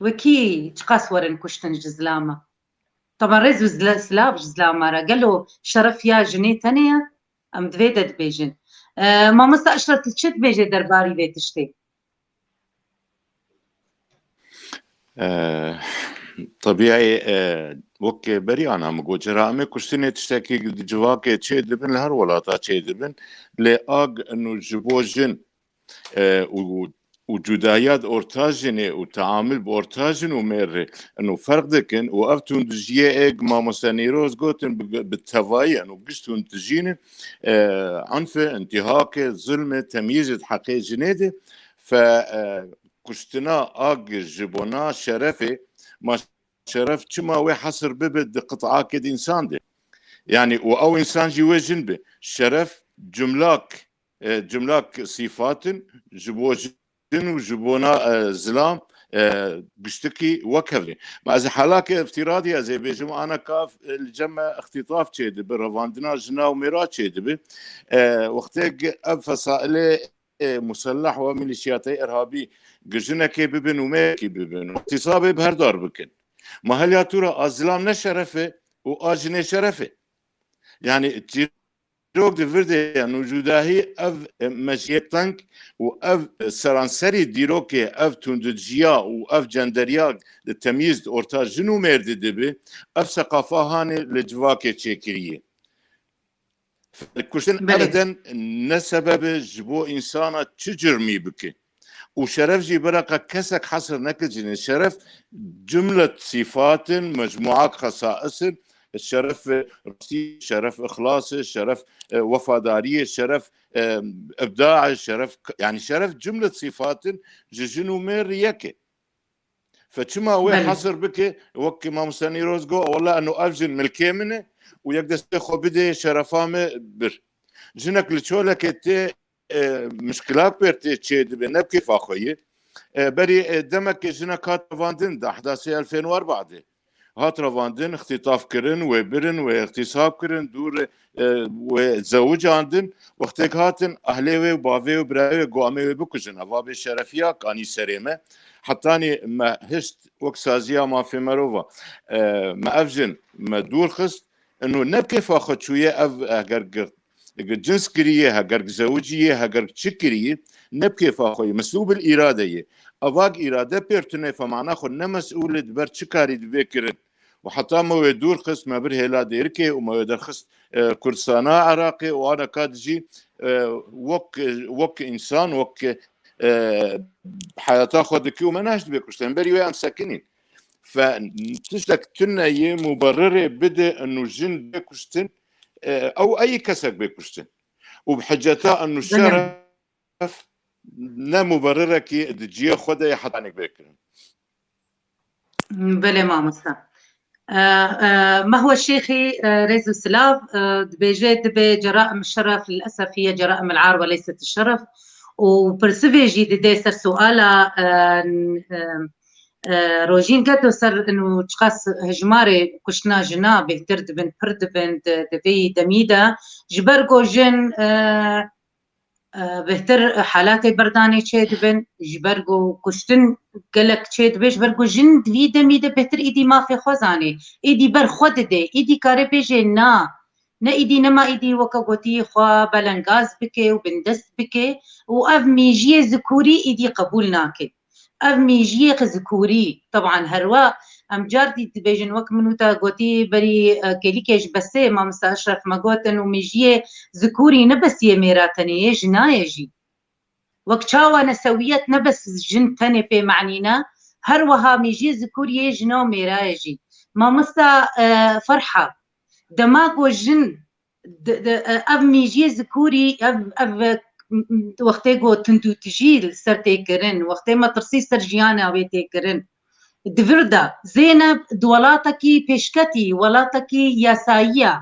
وكي تقاس ورن كشتن جزلامة طبعا ريزو سلاف جزلامة قالوا شرف يا جني تانية ام دويدت بيجن ما مستأشرت تشت بيجي درباري بيتشتي طبيعي وك بري أنا مقول جرامي كشتني تشتكي جواك تشي دبن لهر ولاتا تشي دبن لأج إنه جبوجن وجدايات أورتاجني وتعامل بأورتاجن ومر إنه فرق دكن وأفتون تجيء ما مسانيروز قوتن بالتفاي إنه قشتون تجين عنف انتهاك ظلم تمييز حقيقي جنيدي فكشتنا أج جبونا شرفي ما شرف كما ويحصر ببد قطعة كد إنسان دي يعني أو إنسان جوا جنبه شرف جملاك صفات جبوجن وجبونا زلام بشتكي وكفلي بعض حالات افتراضية زي بيجم أنا كاف الجمع اختطاف تشيد بالرفاندنا جنا وميرات تشيد وقتك فصائل مسلح وميليشياتي إرهابي جنا كي ببن وما كي ببن اتصابي بهر دار بكن ما هل يا ترى الزلام نشرفه وآجني شرفه يعني روك دفرده يعني جداهي اف مشيتنك واف سرانسري ديروكي اف تندجيا واف جندريا التمييز اورتا جنو مرد دبي اف ثقافه هاني لجواكي تشيكريه كشتن ابدا نسبب جبو انسانه تجرمي بك وشرف جي برقه كسك حصر نكجن الشرف جمله صفات مجموعات خصائص الشرف راسي شرف اخلاص الشرف وفاداريه الشرف ابداع الشرف يعني شرف جمله صفات جنو مير يكي فكما هو حصر بك وكي ما مساني روزغو والله انه افجن ملكي منه ويقدر ياخذ بدي شرفامه بر جنك لتشولك تي مشكلات بيرتي تشيد بنبكي فاخوي بري دمك جنك هاتفاندن ده احداث 2004 دي هات رواندن اختطاف كرن وبرن واغتصاب كرن دور وزوج عندن وقتك هاتن اهلي وبافي وبراوي قوامي بكجن افابي شرفيا كاني سريمه حتاني ما هشت وكسازيا ما في مروفا ما افجن ما دور خست انه نبكي فاخد شويه اف اگر جنس كريه اگر زوجيه اگر تشكريه نبكي فاخوي مسلوب الاراده افاق اراده بيرتني فمعناه خو نمسؤول دبر تشكاري دبكرن وحتى ما يدور خص ما بره لا ديركي وما يدور خص كرسانا عراقي وانا كادجي وك انسان وك حياته خدك وما ناش بكشتن بري ويان ساكنين فتشلك تنية مبرره بدا انه جن بكشتن او اي كسك بكشتن وبحجتها انه الشرف لا مبرره كي تجي خدها حتى عنك بكرن بلى ما مسا ما هو الشيخي ريزو سلاف بيجيت بجرائم الشرف للأسف هي جرائم العار وليست الشرف وبرسفي جي دي سر سؤالة روجين قدو سر انه تشخاص هجماري كشنا جنا بهتر دبن برد بن دبي دميدا جبرقو جن بهتر حالاتي برداني تشيد بن جبرقو كشتن قالك تشيد بيش برقو جن دوي دميدا بهتر ايدي ما في خوزاني ايدي بر خود دي ايدي كاري بيجي نا ايدي نما ايدي وكا قوتي خوا بلنغاز بكي وبندست بكي واف ميجي ذكوري ايدي قبول ناكي اف ميجيه ذكوري طبعا هروا ام جاردي تبيجن وك منوتا قوتي بري كيليكيش بسي ما مسا اشرف مقوتن وميجيه ذكوري نبس يميراتني جنايجي وك چاوا نسويت نبس جن تني بي معنينا هروها ميجي ذكوري جنو ميرايجي ما مسا فرحه دماغو جن اف ميجي ذكوري اف وقتی گو تندو تجیل سر تیکرن وقتی ما ترسی سر جیانا وی تیکرن دوردا زینب دولاتکی پیشکتی ولاتکی یاساییه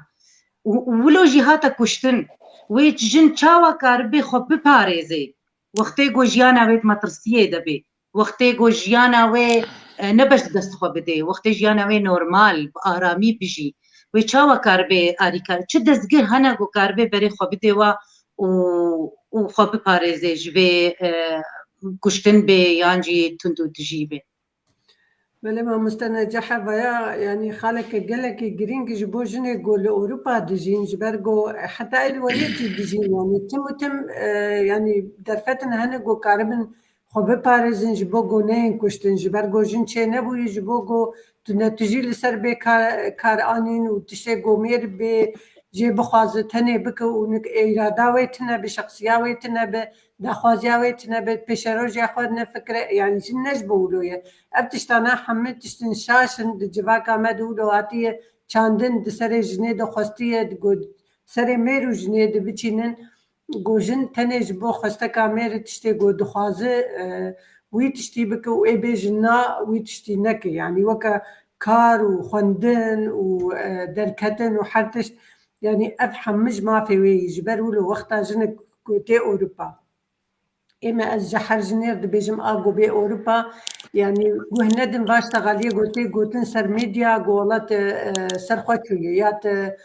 ولو جهاتا کشتن وی جن چاوا کاربی خو بپاريزي وقتی گو جیانا وی ما ترسیه دبی وقتی گو جیانا وی نبش دست خو بده وقتی جیانا وی نورمال بآرامی بجی وی چاوا کاربی آریکار چه دزگر هنه گو کاربی بری خو بده و خو بپارێزێ ji vê kuştin bê yan jî tund û dijî bê. بله مامۆستا نەجەح vaya yani xaleke gelekî girîng ji bo jinê got li Ewropa dijîn ji ber got heta êlweriyê dijîn yani tim û tim yani derfetin hene got karibin xwe biparêzin ji bo got neyên kuştin ji ber got jin çê nebûyî ji bo got tu netujî li ser bê karanîn û tiştê gomêr bê jê bixwaze tenê bike û îrada wê tune bi şexsiya wê tune bi daxwaziya wê tune bi pêşeroja xwe nefikire yani jin ne ji bo wilo ye ev tiştana hemû tiştên şaşin di civaka me de wilo hatiye çandin di serê jinê de xwestiye got serê mêr û jinê dibiçînin got jin tenê ji bo xwesteka mêrê tiştê got dixwaze wî tiştî bike û ê bêjin na wî tiştî neke yani weke kar û xwendin û derketin û her tişt yani ev hemû ji mafê wê yî ji ber wilo wexta jinik gotê Ewropa ême ez ji her jinêr dibêjim a got bê Ewropa yani guh nedin vaştegaliyê gotê gotin ser medya got wela te ser xwe kiriye ya te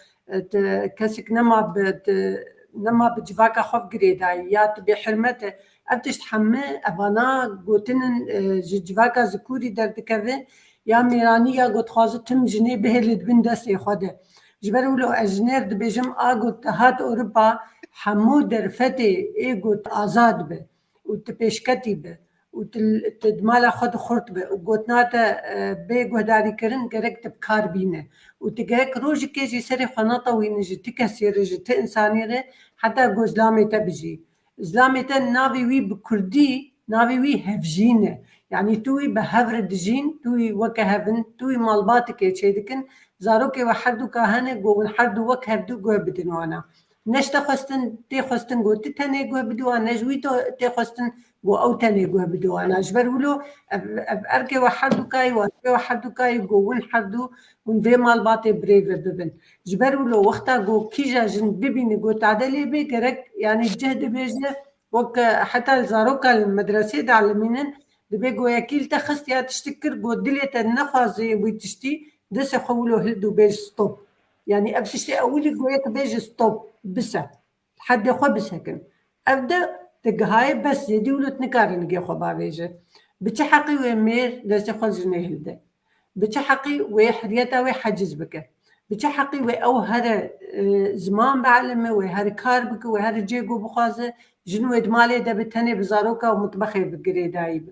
kesik nema bi civaka xwe girê dayî ya tu bêhirmet e ev tişt hemû evana gotinin ji civaka zikûrî derdikeve ya mêranî ya got dixwaze tim jinê bihêlê dibin destê xwe de ji ber wilo ez jinêr dibêjim a got te hat Ewropa hemû derfetê ê got azad be û tu pêşketî be û tu di mala xwe de xurt be û gotina te bê guhdarîkirin gerek te bi kar bîne û tu gerek rojekê jî serê xwe netewînî ji ti kesê re ji ti însanî re heta got zilamê te bijî zilamê te navê wî bi Kurdî navê wî hevjîn e yani tu wî bi hev re dijîn tu wî weke hevin tu wî malbatekê çê dikin zarokê we herdûka hene got hûn herdû wek hevdû guh bidin wana ne ji te xwestin tê xwestin got tu tenê guh bidî wan ne ji wî tê xwestin got ew tenê guh bidî wana ji ber wilo ev erkê we herdûkayî wazîfê we herdûkayî got hûn herdû hûn vê malbatê birêv ve bibin ji ber wilo wexta got kîja jin bibînî got edelê bê gerek yani cih dibêje wek heta li zaroka li medresê de elimînin dibê got yekî li te xist ya tiştî kir got dilê te nexwaze wî tiştî destê xwe wilo hild û bêj stop yani ev tiştê ewilî got yek bêje stop bise hedê xwe bisekin ev de te gihayê bes zêdî wilo tu nikarin ligê xwe bavêje bi çi heqî wê mêr destê xwe jinê hilde bi çi heqî wê hiriyeta wê heciz bike bi çi heqî wê ew here ziman bielime wê here kar bike wê here cê got bixwaze jin wê di malê de bi tenê bi zaroka û mitbexê bi girêdayî be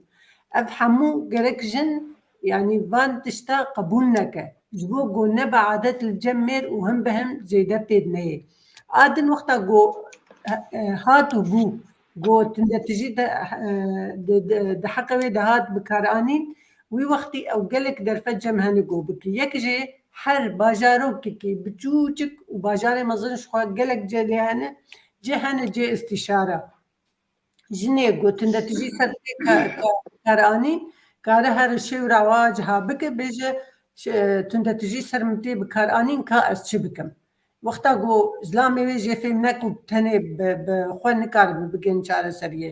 ev hemû gerek jin yani van tişta qebûl neke ji bo got nebe adet li cem mêr û him bi him zêde pêd neyê adin wexta got hat û bû got tundetijî di heqê wê de hat bikaranîn wî wextî ew gelek derfet cem hene got bikî yek jê her bajarokekî biçûçik û bajarê mezin ji xwe gelek celê hene cê hene cê îstîşara jinê got tundetijî ser karanîn kare her şew rewac ha bike bêje tundetijî ser min tê bikaranîn ka ez çi bikim wexta got zilamê wê jê fêm neku tenê bi xwe nikaribin bikin çareseriyê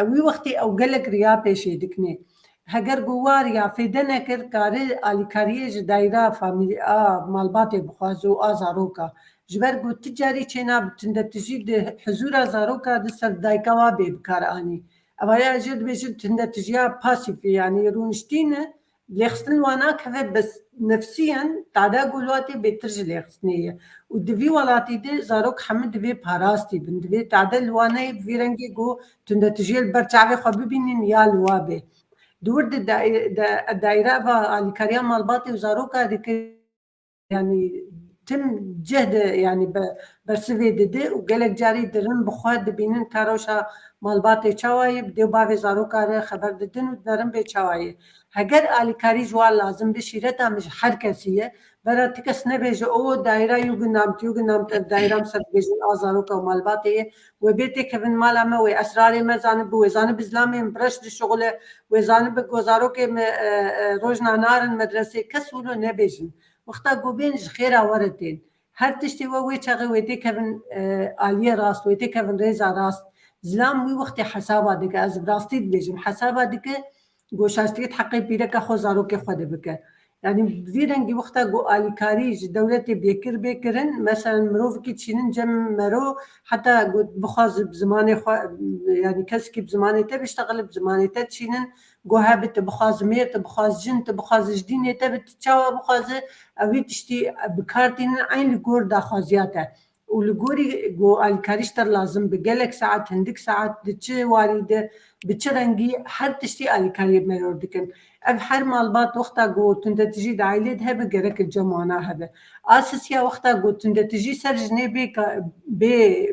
wî wextî ew gelek riya pêşê dikine heger got wa riya fêde nekir karê alîkariyê ji dayra famîlya malbatê bixwaze û a zaroka ji ber got ti carî çêna bi tundetijî di hizûra zaroka di ser dayka wa bê bikaranî evaya jê dibêjin tundetijiya pasîfî yani rûniştîne lêxistin wan nakeve bes nefsîyan tada got watê bêtir ji lêxistinê ye û di vî welatî de zarok hemû divê parastî bin divê tada li wanê vî rengê got tundetijiyê li ber çavê xwe bibînin ya li wa bê دورد الدائرة والكاريا مالباطي وزاروكا ديك يعني تم جهد يعني برسوي دده وقالك جاري درن بخواد بينن كاروشا مالباطي چاوي بدو باوي زاروكا خبر ددن ودرن بي چاوي هگر آلیکاری جوال لازم به شیرتا مش هر کسیه برای تکس نبیجه او دایره یوگنامت دایره سر بیجه آزاروکا و مالباطه و بیتی که من مالامه و اسراری مزانه بو وزانه بزلامی برشد شغله وزانه بگوزارو که روزنا نارن مدرسه کس ولو نبیجن وقتا گوبینج خیره وردین هر تشتی وی چاقی ویتی که من آلیه راست ویتی که من ریزا راست زلام وی وقتی حسابه دیگه از براستید بیجم حسابه دیگه گوشاشتیت حقی بیرک خو زاروک خود بکه یعنی ویرنگی وقتا گو آلیکاری دولت بیکرن مثلا مروف کی چینن جم مرو حتی بخواز بزمانی خو یعنی کسی که بزمانی تا بيشتغل بزمانی تا چینن گو هبت بخواز مير بخواز جن بخواز جدینه تا بتچاو بخواز اوی تشتی بکارتین عین گور دا خوازیاته ولغوري جو الكاريشتر لازم بقلك ساعات هندك ساعات دتشي وارده بتشرنجي هر تشتي الكاري ميردكن اب هر مالبات وقتا جو تندتجي دايلد هبه جرك الجمعنا هبه اساسيا وقتا جو تندتجي سرجني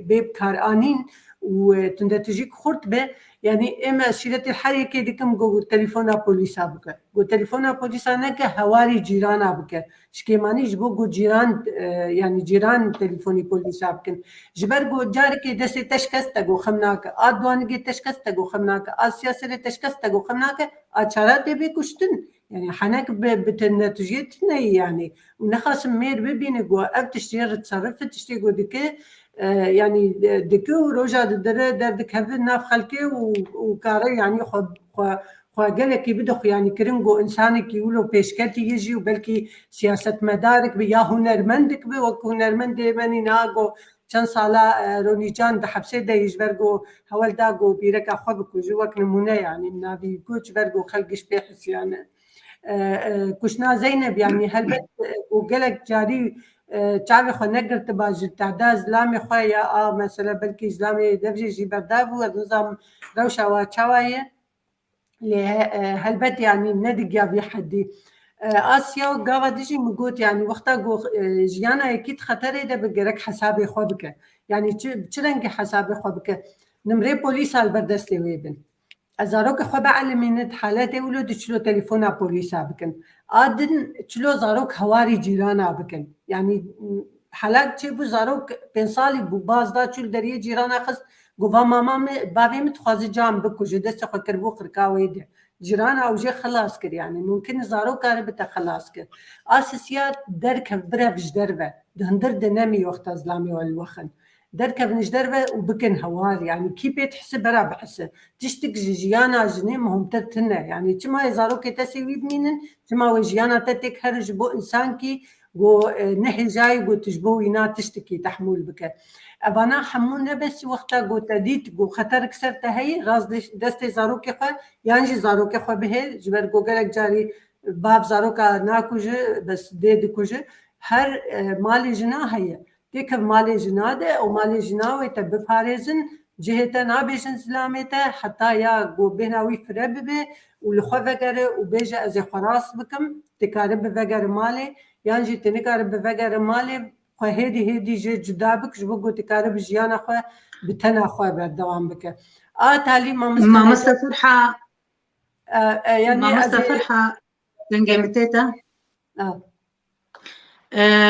بكار انين وتندتجي خرط به يعني اما شيلت الحركه ديكم جو تليفونا بوليسا بك جو تليفونا بوليسا نك هواري جيرانا بك شكيماني جبو جو جيران يعني جيران تليفوني بوليسا بكن جبر جو جارك دسي تشكست جو خمناك ادواني تشكست جو خمناك اسياسه تشكست جو خمناك اشارات بي كشتن يعني حنك بتنتجيتنا يعني ونخاص مير ببين جو ابتشتير تصرف تشتي جو ديك يعني دكو روجا دردك هذا ناف خلكي وكاري يعني خو قالك بدخ يعني كرنجو انساني كي يقولوا بيشكتي يجي وبلكي سياسه مدارك بيا هنرمندك بي وهنرمند ماني ناغو كان صالا روني جان ده حبسه ده يجبرجو هول داغو بيرك اخوك وجوك نمونه يعني نبي كوتش برجو خلقش بيحس يعني كشنا زينب يعني هل وقالك جاري چاوی خو نگرت باج تعداد زلامي خويا مثلا بلكي زلامي دبجي جي برداب ونظام روشة وچاوية هلبت يعني ندق يا بيحدي آسيا وقاوة ديجي مقوت يعني وقتا جو جيانا اكيد خطر ده بقرك حسابي خو بك يعني چرنگي حسابي خو بك نمري بوليس البردست ويبن ازاروك خو بعلمين حالات ولود چلو تليفونا بوليسا بكن آدن چلو زاروك هواري جيرانا بكن يعني حالات چه بو زاروك بنسالي بو بازدا چل دريه جيرانا خست گوفا ماما بابي متخوازي جام بكو جو دست خو کربو خركاوي ده جيرانا او جي خلاص كر يعني ممكن زاروك كاربتا خلاص كر اساسيات درك برفج دربه دهندر دنمي وقت ازلامي والوخن دركب نجدربه وبكن هوار يعني كي بيتحسب برا بحسه تشتك جيانا جنيم هم ترتنا يعني كما يزاروك تسوي بمينن كما وجيانا تتك هرج بو انسان كي جو نحي جاي جو تجبو ينا تشتكي تحمل بك ابانا حمونا بس وقتا جو تديت جو خطر كسرت هي راس دست زاروك خو يعني زاروك خو به جبر جو قالك جاري باب زاروك ناكوج بس ديد كوج هر مالي جنا هي تكف مالي جناده او مالي جناوي تبفارزن جهته نابيشن سلامته حتى يا جو بهناوي فربه ولخو فقره وبيجا از خراس بكم تكارب فقره مالي يعني تنكارب فقره مالي خو هدي جدا بك جبو تكارب جيانا خو بتنا خو بالدوام بك تعليم ما مستفرحه يعني ما مستفرحه دنجمتيتا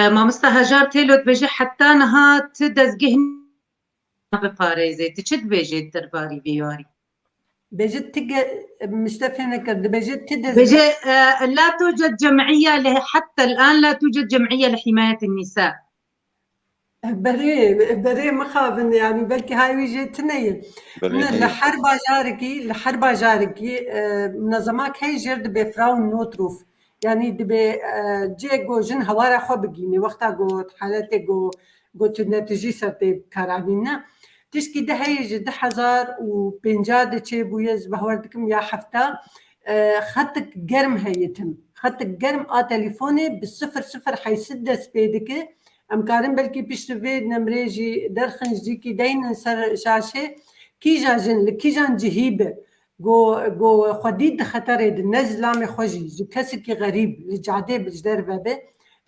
ما مستهجار تيلوت بيجي حتى نها تدزجهن بفاريزي تشد بيجي الدرباري بيواري بيجي تجا مستفهمة كده بيجي تدز بيجي لا توجد جمعية حتى الآن لا توجد جمعية لحماية النساء بري مخاف يعني بلكي هاي ويجي تنين لحربا جاركي منظمات هاي جرد بفراون نوتروف يعني دبي جي جو جن هوارا خو بگینی وقتا جو حالت جو تنتیجی سرتی کارانینا تشکی ده هیج 10,050 چه بویز بهوردکم یا هفته خطك گرم هیتم خطك گرم تليفوني بالصفر حيسد سبيدك امكارن بلكي بيشتفيد نمريجي درخنج ديكي دين سر شاشه كي جاجن جهيبه جو خديد خطر الناس لامي خوجي جو كسكي غريب لجعدي بجدار بابي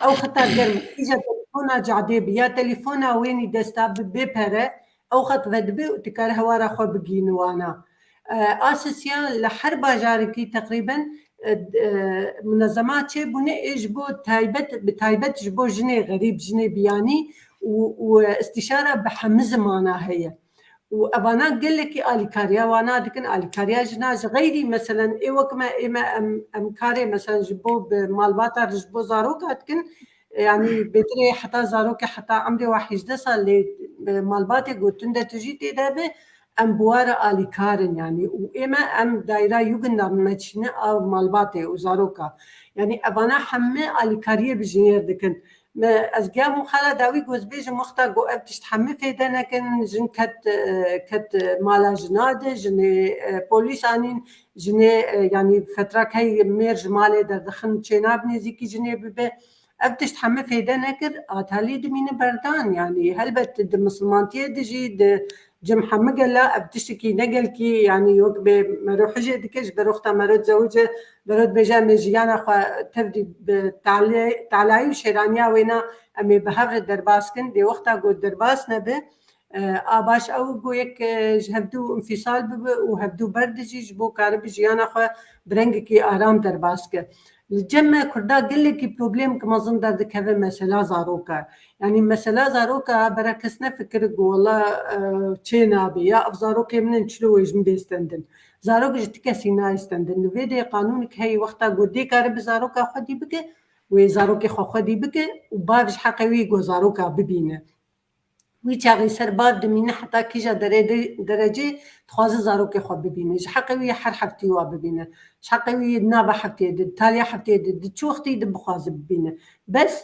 او خطر جرم اجا تليفونا جعدي يا تليفونا ويني دستا ببره او خط بدبي وتكار هوارا خو بجينوانا اساسيا لحربا جاركي تقريبا منظمات بني اجبو بتايبت جبو جني غريب جني بياني واستشاره بحمز معنا هي وانا قال لك الكاريا وانا دكن الكاريا جناج غيري مثلا ايوك ما امكاري مثلا جبو بمالباتا جبو زاروكا دكن يعني بتري حتى زاروكا حتى عمري واحد دسا اللي مالباتي قلت انت تجي تدابه ام بوارا الكارن يعني واما ام دايره يوغنا ماتشنا او مالباتي وزاروكا يعني ابانا حمي الكاريا بجنير دكن ما أزجام خلا داوي جوز بيج مختا جو أبتش تحمي في دنا كن جن كت مالا جناد جن بوليس عنين جن يعني فترة كي ميرج مالي در دخن تشيناب نزيكي جن ببه أبتش تحمي في دنا كر أتالي دمين بردان يعني هل بت المسلمانتية دجي جم حمق لا أبتشتكي نقل كي يعني يوك بمروح جي دكش بروختا مرد زوجة برود بجا مجيانا خوا تبدي بتعليق شيرانيا وينا أمي بهفر درباسكن دي وقتا قو درباس نبي آباش أو قو يك هبدو انفصال ببي وهبدو بردجي جبو كارب جيانا خوا برنجكي آرام درباسك الجمع كردا قل لك بروبليم كما ظن دردك هذا مسألة زاروكا يعني مسألة زاروكا بركسنا فكر والله تشينا بيا أفزاروكا من نشلو يجم بيستندن زاروك جتك سينا يستندن فيدي قانونك هي وقتا قدي كارب زاروكا خدي بك وزاروكي خدي بك وبابش حقوي جو زاروكا ببينه ويتاغي سربار دمينه حتى كيجا درجة تخواز زاروكي خو ببينه حقوي حر حفتي وببينه حقوي نابا حفتي تاليا حفتي تشو اختي دبخواز ببينه بس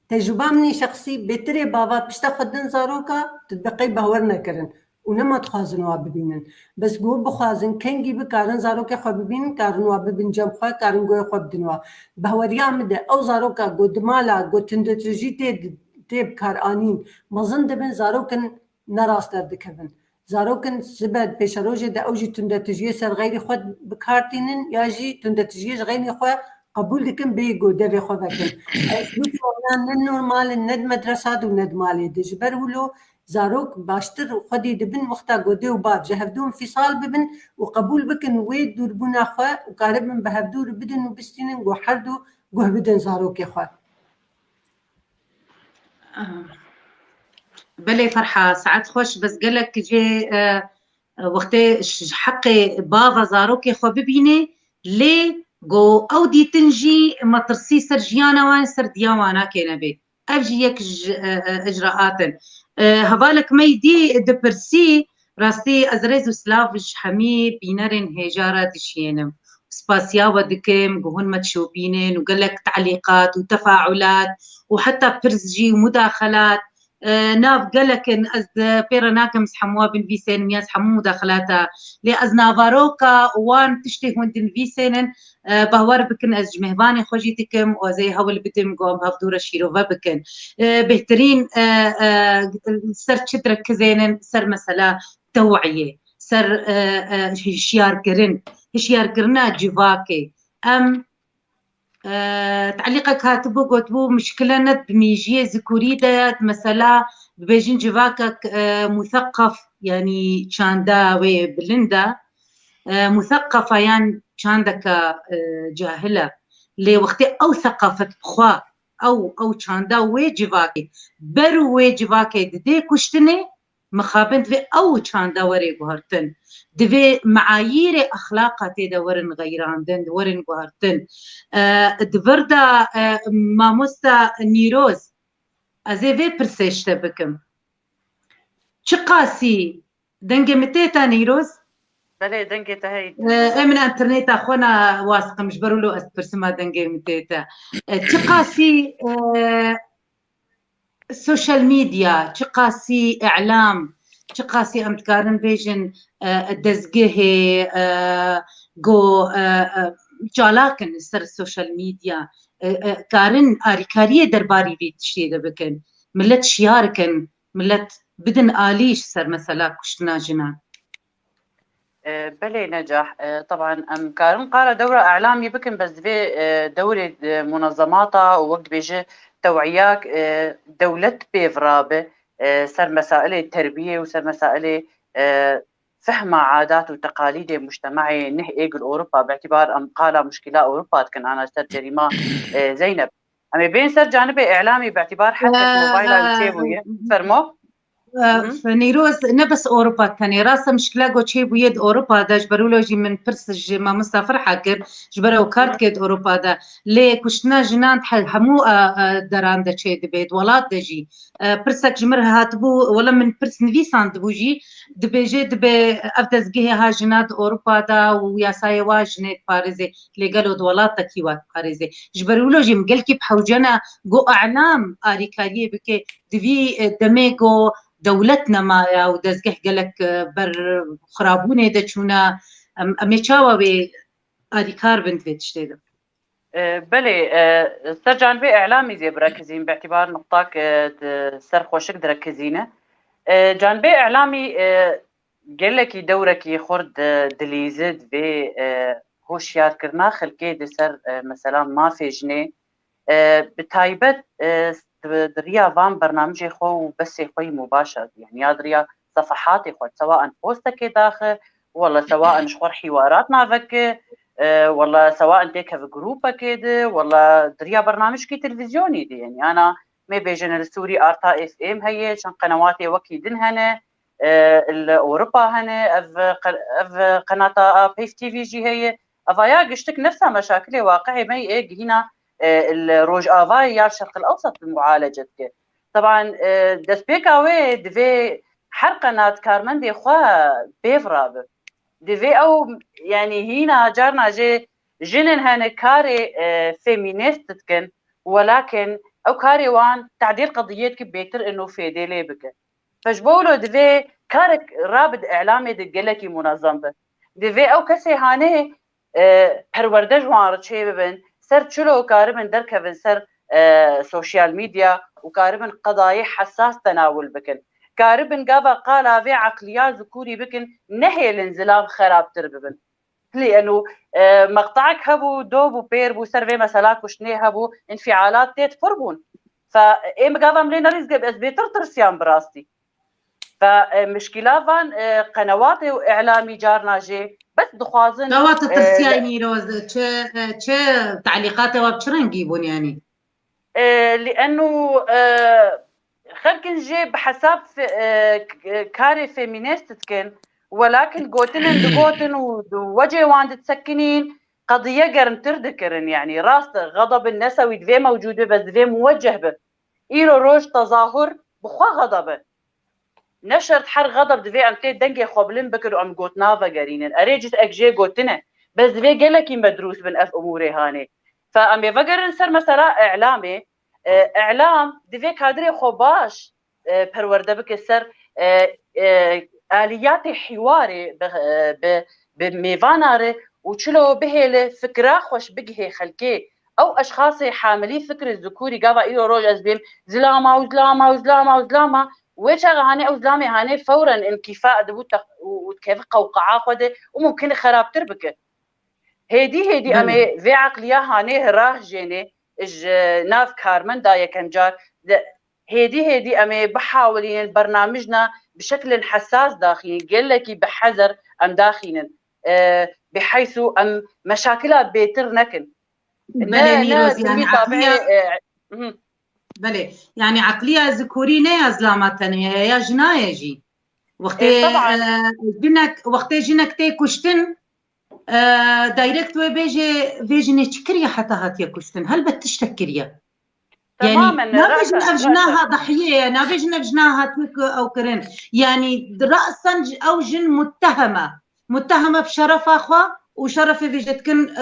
تجربة مني شخصي بتري بابا باش تاخدن زاروكا تتبقي بهورنا كرن ونما تخازن واببينن بس جو بخازن كان جيب كارن زاروكا خو ببين كارن واببين جام خو كارن جو خو بدنوا بهوريا مده او زاروكا قد مالا قد تندتجي تيب كارانين مظن دبن زاروكن نراس دردكبن زاروكن زبد بيشروجي دا اوجي تندتجي سر غيري خود بكارتينن ياجي تندتجي غيري خو قبول دكن بيجو دبي خو بكن اسلوب نورمال الند مدرسات وند مالي دجبر ولو زاروك باشتر خدي دبن وقتا قدي وباب جهبدون انفصال ببن وقبول بكن ويد دوربون اخوا وقارب من بهبدور بدن وبستينن وحردو بدن زاروك اخوا بلي فرحة ساعات خوش بس قالك جي وقتي حقي بابا زاروك اخوا ببيني ليه جو او دي تنجي مطرسي سرجيانا وان سر دياوانا كينبي افجي يك اجراءات هبالك ميدي دبرسي راستي ازريز وسلافج حمي بينرن هجارة دشينم سباسيا ودكم جهون متشوبينن وقالك تعليقات وتفاعلات وحتى برزجي ومداخلات ناف قالك ان از بيرناكم سحموا بالفيسين مياس حمو مداخلاتها لأز نافاروكا وان تشتي هوندن فيسينن بهور بكن از جمهباني خوجيتكم وزي هول بدم قوم بهفدورة شيروفا بكن بهترين سر تشترك كزينن سر مسألة توعية سر هشيار كرنا جيفاكي ام تعليقك هاتبو قوتبو مشكلة ند بميجية ذكوريدة مثلا ببيجين جيفاكك مثقف يعني شاندا وبلندا مثقفة يعني شاندك جاهلة لوقتي أو ثقافة بخوا أو شاندا وجيفاكي برو وجيفاكي دي كشتني مخابنت في أو شاندا وري قهرتن دفي معايير أخلاقات دورن غيراندن دورن قهرتن دفردا ما مستا نيروز أزي في برسيشتا بكم چقاسي دنجي متيتا نيروز بلي دنجي تهي من انترنت اخونا واثقه مش برولو اسبرسما دنجي متيتا چقاسي السوشيال ميديا چقاسي اعلام چقاسي امتكارن بيجن دزگه جو جالاكن سر السوشيال ميديا كارن اريكاريه درباري بيت شيده بكن ملت شياركن ملت بدن آليش سر مثلا كشتنا جنا بلي نجاح طبعا ام كارن قال دورة اعلامي بكن بس في دورة منظماتها ووقت بيجي توعياك دولة بيفرابة سر مسائل التربية وسر مسائل فهم عادات وتقاليد مجتمعي نه ايجل اوروبا باعتبار ام قال مشكلة اوروبا كان انا سر جريمة زينب ام بين سر جانبي اعلامي باعتبار حتى موبايل وشيبوية فرمو فنيروز نبس أوروبا كان راسا مشكلة قوتشي بيد أوروبا دا جبرولوجي من برسج ما مسافر حكر جبرو كارت كيد أوروبا دا ليه كشنا جنان حل همو دران دا شي دبيت ولاد دجي برسك جمرها هاتبو ولا من برس نفيسان دبوجي دبيجي دبي أفدز جهة ها جنات أوروبا دا وياساي واجنات باريزي لقالو دولات تكيوات باريزي جبرولوجي مقلكي بحوجنا قو أعلام آريكاريه بكي دفي دميقو دولتنا ما ودزگه گلک بر خرابونه دچونا امیچاوا به ادیکار بنت ویتشتید بله سر جانبي اعلامي زي بركزين باعتبار نقطاك سر خوشك دركزينه جانبي اعلامي قال لك دورك خرد دليزد في هوشيار كرنا خلكي دسر مثلا ما في جنيه بتايبت دريا فان برنامج خو بس خوي مباشر يعني دريا صفحاتي خو سواء بوستك داخل ولا سواء شخور حواراتنا فك ولا سواء ديك في جروبك كده ولا دريا برنامج كي تلفزيوني دي يعني انا ما بيجن السوري ارتا اف ام هي شان قنواتي وكيدن هنا الاوروبا هنا اف قناه بيف تي في جي هي افايا قشتك نفسها مشاكل واقعي ما ايه هنا الروج افاي يا الشرق الاوسط بمعالجتك طبعا دسبيكاوي دفي حرقنات كارمن دي خوا بيفراب دفي او يعني هنا جارنا جي جنن هنا كاري فيمينيست تكن ولكن او كاري وان تعديل قضيتك بيتر انه في ديلي بك فجبولو دفي كارك رابط اعلامي دقلكي منظم دفي او كسي هاني پروردج وان رچه ببن سر چلو كاربن دركبن سر سوشيال ميديا وكاربن قضايا حساس تناول بكن كاربن قابا قال في عقليات ذكوري بكن نهي الانزلام خراب ترببن لانه مقطعك هبو دوب وبير بو سر في مسالا كشني هبو انفعالات تيت فربون فايم قابا ملينا رزق بس بيتر ترسيان براستي فمشكلة فان قنوات واعلامي جارنا جي بس دخوازن دوات الترسياني روز چه تعليقات وابشرن جيبون يعني لانه خلكن جي بحساب كاري فيمينيست كان ولكن قوتن ووجه واند تسكنين قضية قرن تردكرن يعني راس غضب النسوي دفي موجودة بس دفي موجه به إيرو روج تظاهر بخوا غضبه نشرت حر غضب دفي أمتي دنجي خوبلن بكر أم قوتنا فقرينن أريجت أكجي قوتنا بس دفي قلكي مدروس بن أف أموري هاني فأمي فقرن سر مثلا إعلامي إعلام دفي كادري خوباش پرورده بك سر آليات حواري بميفاناري وشلو بهيله فكرة خوش بقهي خلكي أو أشخاص حاملي فكر الذكوري قابا إيرو روج أزبيم زلاما ويشاغ هاني أو زلامي هاني فورا انكفاء دبوت وكيف قوقعة خده وممكن خراب تربكه هيدي أمي في عقلية هاني راه جيني إج ناف كارمن دايا كنجار هيدي أمي بحاولين برنامجنا بشكل حساس داخلين قال لك بحذر أم داخلين بحيث أم مشاكلها بيتر نكن يعني عقلية بله يعني عقلية ذكورية يا زلامتنا يا جناية جي وقت جنك تي كشتن دايركت وبيجي فيجني تشكريا حتى هاتيا كشتن هل بتشتكريا يعني نابجن أفجناها ضحية نابجن أفجناها توك أو كرن يعني رأسا أو جن متهمة بشرف أخوة وشرف فيجتكن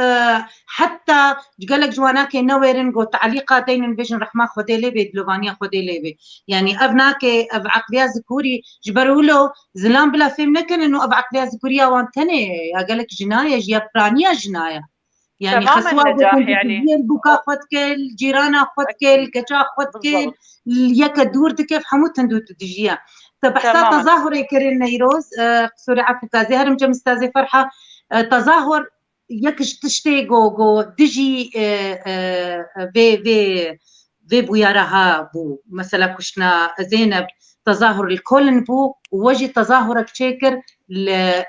حتى قالك جواناك نويرن قو تعليقاتين بيجن رحمة خديلي بي دلوفانيا خديلي بي يعني أبناك أب عقلية ذكوري جبرولو زلام بلا فهم نكن إنه أب عقلية ذكورية وانتني قالك جناية جيا برانية جناية يعني خسوا يعني بوكا خدكل جيرانا خدكل كجا خدكل يك دور تكيف حموت تندو تدجيا بحثات تظاهري كرين نيروز قصوري عفو كازي هرم جم استاذي فرحة تظاهر يكش تشتي جو دجي في بويارها بو مثلا كشنا زينب تظاهر الكولن بو ووجي تظاهرك شاكر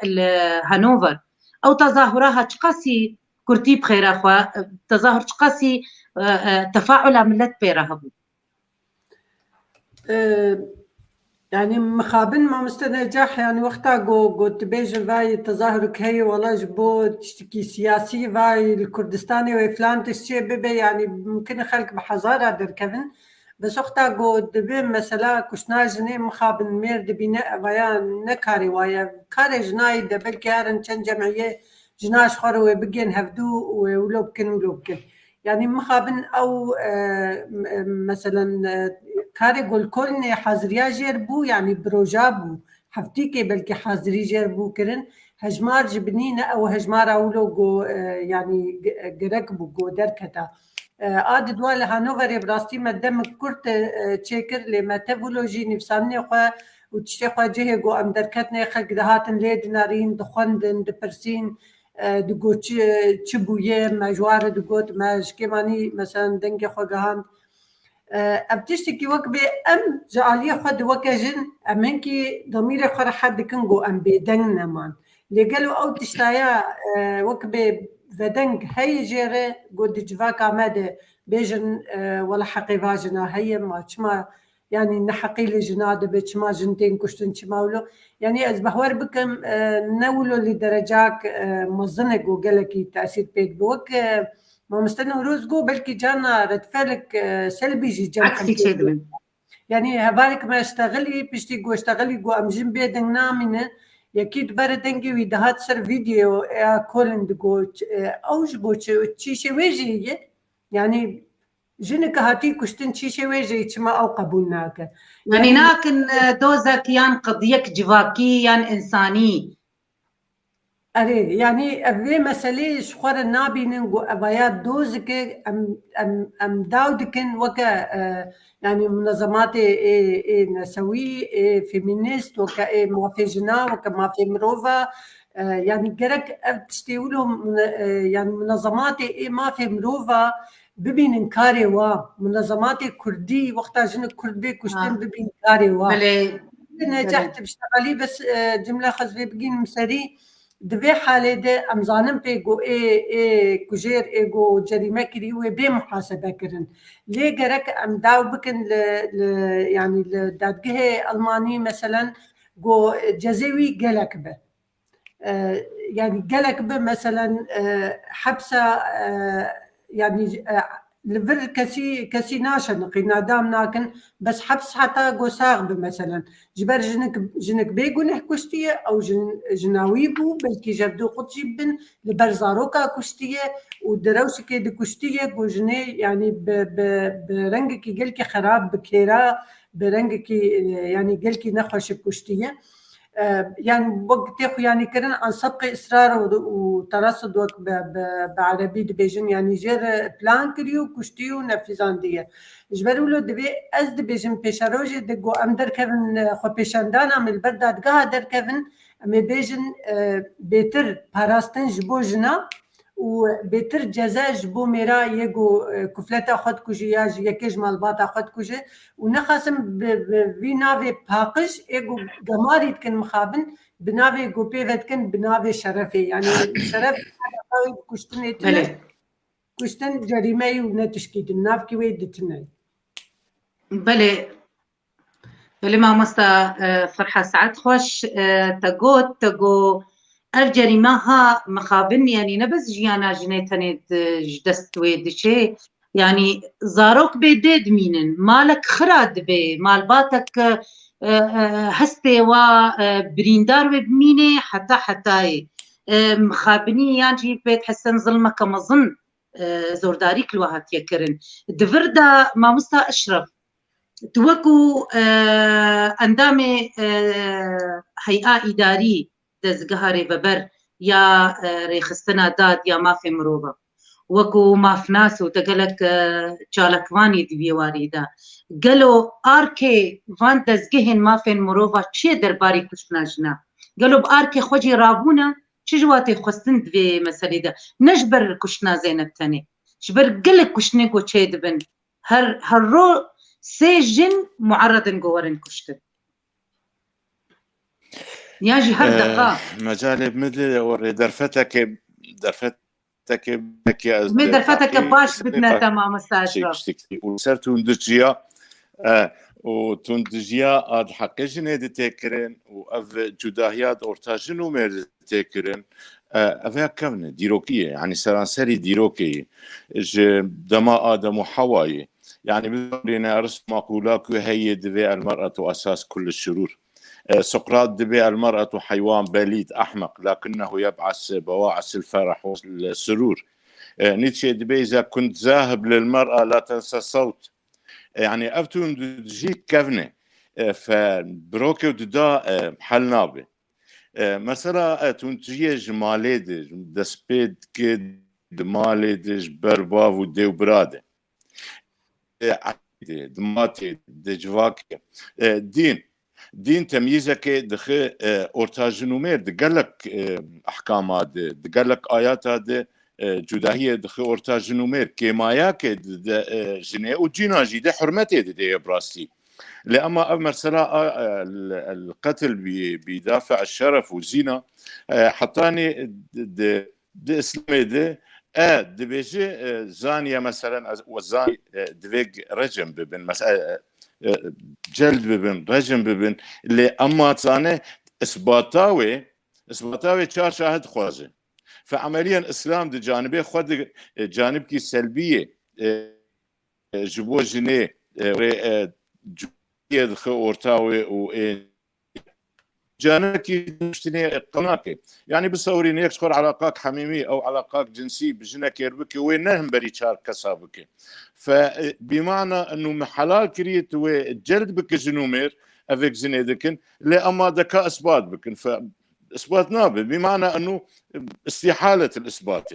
لهانوفر او تظاهرها تقاسي كرتي بخير اخوا تظاهر تقاسي تفاعل عملت بيرها بو يعني مخابن ما مستنجاح يعني وقتها جو تبيج فاي تظاهرك هي والله جبو تشتكي سياسي فاي الكردستاني وفلان تشتي بيبي يعني ممكن خلق بحزارة دركبن بس وقتها جو دبي مثلا كشنا جني مخابن مير دبينا ويا نكاري ويا كاري جناي دبل كارن كان جمعية جناش خروي بجين هفدو ولو بكن يعني مخابن او مثلا كاري قول كلني حاضريا جربو يعني بروجابو حفتيكي بلكي حاضري جربو كرن هجمار جبنينا او هجمار اولو جو يعني جركبو جو دركتا عاد دوال هانوفر براستي مدام كرت تشيكر لما تبولوجي نفساني خو وتشتي خو جهه جو ام دركتنا خلق دهاتن ليد نارين دخندن دبرسين دقو تشبويه مجوار دقوت ماج كماني مثلا دنجي خو جهان ابتشتكي وكبي ام جعليه خد وكجن امنكي ضميري خر حد كنجو ام بيدن مان اللي قالوا او تشتايا وكبي فدنج هي جيره قد جفاكا ماده بيجن ولا حقي فاجنا هي ما تشما يعني نحقي لي جناد بتشما جنتين كشتن تشماولو يعني ازبحور بكم نولو لدرجاك مظنك وقالكي تاثير بيت بوك ما مستنى روزقو بلكي جانا رد فعلك سلبي جي جم عكسي تشدمن يعني هبالك ما اشتغلي بشتي جو اشتغلي جو ام جنب بيدن نامنه يكيد بردنجي ويدهات سر فيديو كولن دقو اوج بو تشيشي ويجي يعني جنك هاتي كشتن تشيشي ويجي تشما او قبولناك يعني ناكن دوزك يان قضيك جواكي يان انساني أري يعني أبي مسألة شخور النبي نجو أبيات دوزك أم داودكن وكا يعني منظمات نسوي فيمينيست وكا ما في جنا وكا ما في مروفا يعني جرك تشتيولهم يعني منظمات ما في مروفا ببين انكاري وا منظمات كردي وقتها جن كردي كشتن ببين انكاري وا نجحت بشتغلي بس جملة خزبي بقين مسري دبي حالي ده امزانم بيجو كجير ايجو جريمه كري وبي محاسبه كرن لي جرك ام داو بكن يعني دادجه الماني مثلا جو جزوي جلك به يعني جلك به مثلا حبسه يعني لفر كسي ناشن قينا دام ناكن بس حبس حتى جو صاغب مثلا جبر جنك بيقو كشتيه او جناويبو بلكي جبدو قطشي بن لبرزاروكا كشتيه ودروسكي دي كشتيه جو جني يعني برنجكي قلكي خراب بكيرا برنجكي يعني قلكي نخوش كشتيه يعني وقت يعني كرن عن سبق إصرار وترصد وقت بعربي دبيجن يعني جير بلان كريو كشتيو نفذان ديه جبروا له دبي از دبيجن بيشاروجي دقو ام در كفن خو بيشاندانا من البرداد قاها در كفن ام بيجن بيتر باراستن جبو جنا وبيتر جزاء جبو ميرا يجو كفلتا خد كوجي ياج يكيج مالباتا خد كوجي ونخاسم في نافي باقش يجو جماري تكن مخابن بنافي جو بيفت كن بنافي شرفي يعني شرف كشتن جريمه ونتشكيد الناف كي ويدتني بله ما مستا فرحة سعد خوش تقو الجريمة ها مخابن يعني نبز جيانا جنيتني جدست ويدشي يعني زاروك بيديد مينن مالك خراد بي مالباتك هستي وبريندار بميني حتى مخابني يعني بيت حسن ظلمك مظن زورداري كلوهات يكرن دفردا ما مستا أشرف توكو اندامي هيئة إداري دزگاه ريببر يا ريخستنا داد يا ما في مروبة وەکو مافناس و دەگەلک چالەکوانی دیوێواریدا گەلۆ ئارکێ ڤان دەستگەهێن مافێن مرۆڤ چیە دەرباری کوشتنا ژنا گەلۆ ئارکێ خۆجی ڕابوونە چ ژواتێ خستن دوێ مەسەلەیدا نەش بەر کوشتنا زێنەب تەنێ ji ber gelek kuştinê ku çê dibin her ro sê jin mueredin gowerin kuştin ya jî her deqa مجال بمدل درفتك mê derfeteke baş bidne temam stajra وصرت وندجيا وتندجيا ad حقي جنê ditekirin û ev cudahiyat ortajin û mêr ditekirin ev ya kevne dîrokiye yani seranserî dîrokeyê ji dema Adem û Hewayê yani بين أرسط مقولات هي دبي المرأة أساس كل الشرور سقراط دبي المرأة حيوان بليد أحمق لكنه يبعث بواعث الفرح والسرور نيتشه دبي إذا كنت ذاهب للمرأة لا تنسى الصوت يعني أفتون جيك كفنة فبروكي ودا حل نابي مثلا تونتجيه جماليدج دسبيد كد دماليدج برباف وديو براده دماتي دجواك دين تمييزك دخي اورتاج نومير دقلك احكامات دقلك ايات هذا جداهيه دخي اورتاج نومير كيماياك جنيه وجينا جيده حرمتي دي براستي لأما مرسلا القتل بيدافع الشرف والزينة حطاني دي اسلامي دي بيجي زانية مثلا وزاني دفيق رجم ببن مثلا جلد ببن رجم ببن اللي أما تاني إثباتاوي شار شاهد خوازي فعمليا إسلام دي جانبي خود جانبكي سلبية جبو جنيه يدخل أورتاوي وإن جانكي مشتني قناكي يعني بصورين يكسر علاقات حميمية أو علاقات جنسية بجنك يربكي وينهم بريشار كسابك فبمعنى أنه محلال كريت وجلد بك جنومير أفيك زنيدكن لأما ذكاء إثبات بكن فإثبات نابل بمعنى أنه استحالة الإثبات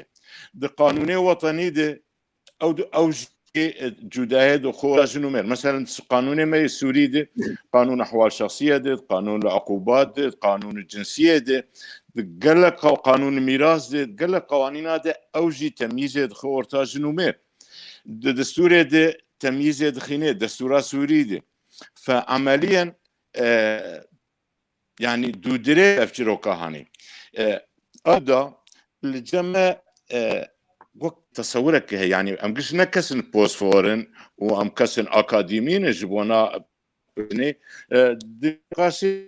ده قانوني وطني ده أو جداهد وخورا جنومير مثلا قانون ما السوري ده قانون احوال شخصيه ده قانون العقوبات ده قانون الجنسيه ده قال لك قانون الميراث ده قال لك قوانين هذا اوجي تمييز خورتا جنومير دستور ده تمييز دخينه دستور سوري ده فعمليا يعني دودري افجرو كهاني هذا الجمع وقت تصورك يعني ام قش نكسن بوسفورن وام كسن اكاديميين جبونا دقاشي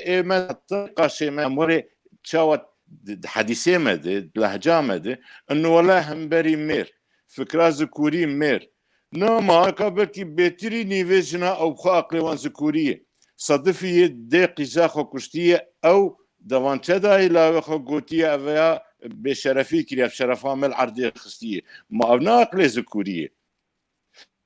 ما قاشي ما موري تشاوت حديثي مد لهجه مد انه والله همبري مير فكره ذكوري مير نو ما كبركي بيتري نيفيجنا او خاقلي وان ذكوريه صدفيه دقي زاخو كشتيه او دوانتدا الى خو غوتيه افيا بشرفي كريا بشرفها من العرضية خستية ما أبناء لي ذكورية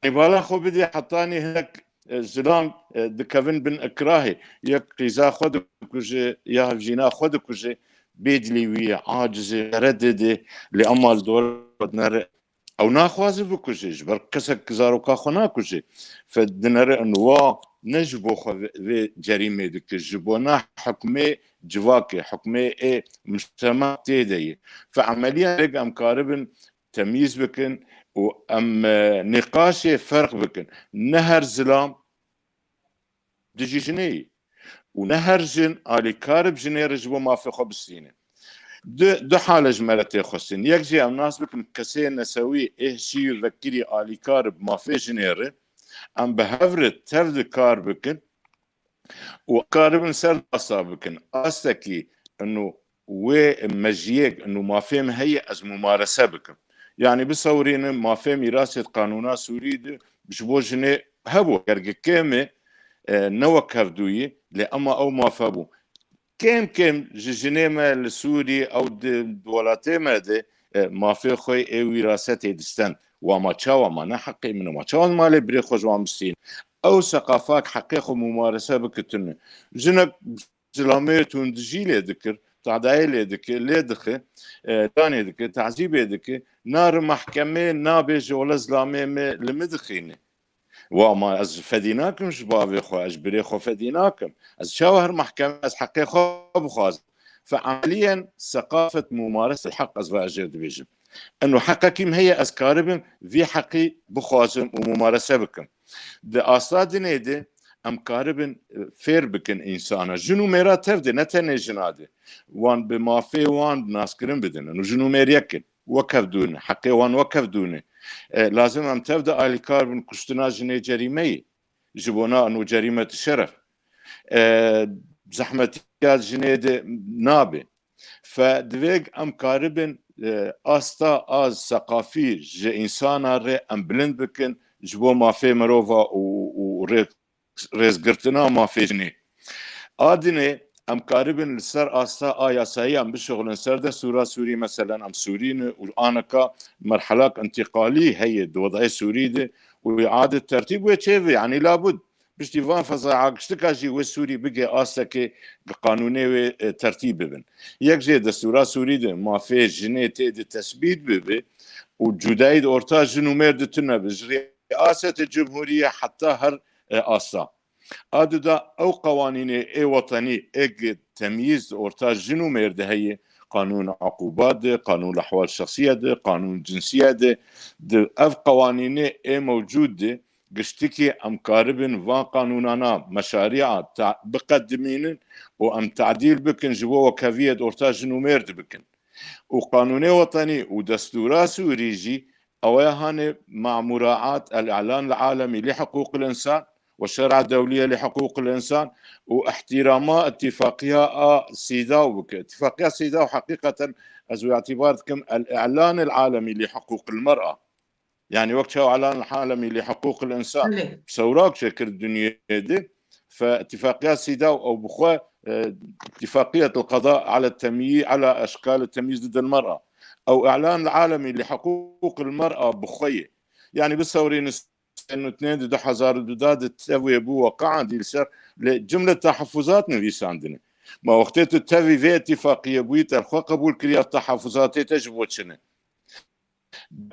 بالا خو بدي حطاني هناك زلام دكافن بن اكراهي يقيزا خود كوجي يا جينا خود كوجي بيدلي ويا عاجز ردد لأما الدور بدنا او ناخوازي بكوجي جبر كسك زارو كاخونا كوجي فدنا انه نجبو في جريمه دك جبونا حكمي جواكي حكمي ايه مجتمع تيدي فعمليا رجع مقارب تمييز بكن وام نقاش فرق بكن نهر زلام دجي جني ونهر جن آلي كارب جني رجبو ما في خبسينه دو حالة جمالتي خصين يكجي ام ناس بكن كسين نسوي ايه شي يذكري آلي كارب ما في جنيري ام بهفرت تفد كاربكن وقارب سر اصابكن استكي انه ومجيك انه ما فهم هي از ممارسه بكن يعني بصورين ما فهم ميراث قانونا سوري بجبوجني هبو كرج كيمه نوك هفدوي لاما او ما فبو كم جنيمه السوري او دولاتي ما ما في خوي اي وراثه دستان وما تشاو ما نحقي منه ما تشاو مالي بري خوجوان مستين او ثقافات حقيقه ممارسه بكتن جنك زلامه تندجيله ذكر تعدايل دك ليدخ داني دك تعذيب دك نار محكمة نابج ولا زلامة لمدخينه وما از فديناكم شبابي خو اجبري خو فديناكم از شاور محكمة از حقي خو بخواز. فعمليا ثقافة ممارسة الحق از واجد بيجم انه حقكم هي اسكاربم في حقي بخوازم وممارسة بكم ده اصاد نيدي ام كاربن فير بكن انسانا جنو ميرا تفدي نتني جنادي وان بما في وان ناس كرم بدن انه جنو مير يكن وكف دون حقي وان وكف دون لازم ام تبدا الي كاربن كشتنا جني جريمه جبونا انه جريمه الشرف زحمه جنيد نابي فدويق ام كاربن استا از ثقافي ج انسان ر ام بلند بكن جبو ما في مروفا و ريز قرتنا ما في جني ادني ام كاربن السر استا ايا ساي ام بشغل سر ده سورة سوري مثلا ام سورين وانكا مرحله انتقاليه هي وضعيه سوري ده واعاده ترتيب وتشيفي يعني لابد باش ديفان فزاعه اشتكاجي والسوري بقي اسكي قانوني ترتيب بن يكجي دستور سوري ده ما في جنيت التثبيت ببي وجدايد اورتا جنو مرد تنبج رئاسه الجمهوريه حتى هر اسا ادودا او قوانين اي وطني اي تمييز اورتا جنو مرد هي قانون عقوبات قانون الاحوال الشخصيه ده قانون الجنسيه ده اف قوانين اي موجوده قشتكي ام كاربن وان قانونانا مشاريع بقدمين وام تعديل بكن جوا وكافيه اورتا جنو مرد بكن وقانوني وطني ودستورات سوريجي اويهان مع مراعاة الاعلان العالمي لحقوق الانسان والشرع الدولية لحقوق الانسان واحترامات اتفاقية سيداو بك اتفاقية سيداو حقيقة ازو اعتباركم الاعلان العالمي لحقوق المرأة يعني وقت شو اعلان العالمي لحقوق الانسان بسوراك شكل الدنيا دي فاتفاقيات سيداو او بخوا اتفاقية القضاء على التمييز على اشكال التمييز ضد المرأة او اعلان العالمي لحقوق المرأة بخوية يعني بصورين انه 2 دوداد تسوي ابو وقع دي السر لجملة تحفظات نفيس عندنا ما وقتت التوي في اتفاقية بويت الخو قبول كريا تحفظات تجبوت شنه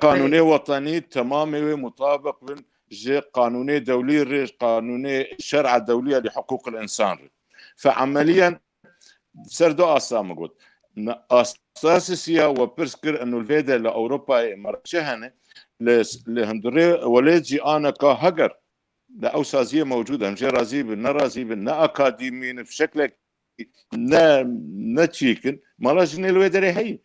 قانوني وطني تمامي مطابق من جي قانوني دولي قانوني الشرع الدولية لحقوق الانسان فعمليا سردو اسام قلت اساسيا وبرسكر انه الفيدا لاوروبا مرشهنه لهندري وليجي انا كهجر لا اوسازيه موجوده مش رازي بالنرازي بالنا اكاديميين في شكل نتشيكن مراجني الويدري هي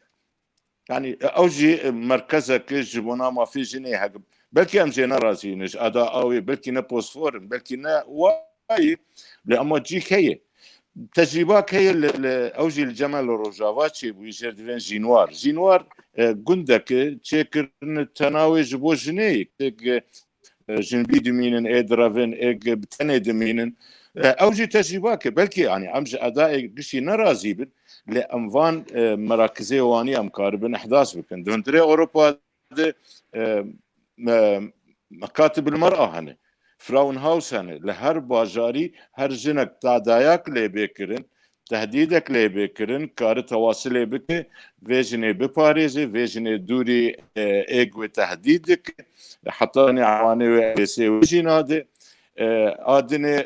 يعني اوجي مركزك جبونا ما في جنيه حق بلكي ام جينا رازي نج اداء اوي بلكي نبوسفور بلكي نا واي لأما تجيك هي تجربة هي اوجي الجمال روجافاتشي ويجر ديفين جينوار قندك تشكر التناوي جبو جنيك جنبي دمينن ادرافين اج بتني دمينن اوجي تجربة بلكي يعني امج اداء قشي نرازيبن لامفان مراكزي واني امكاربن احداث بكن دونتري اوروبا مكاتب المرأة هنا فراون هاوس هنا لهر باجاري هر جنك تعداياك لي بيكرن تهديدك لي بيكرن كار تواصل بك فيجني بباريزي فيجني دوري ايجو تهديدك حتى عواني ويسي جينادي ادني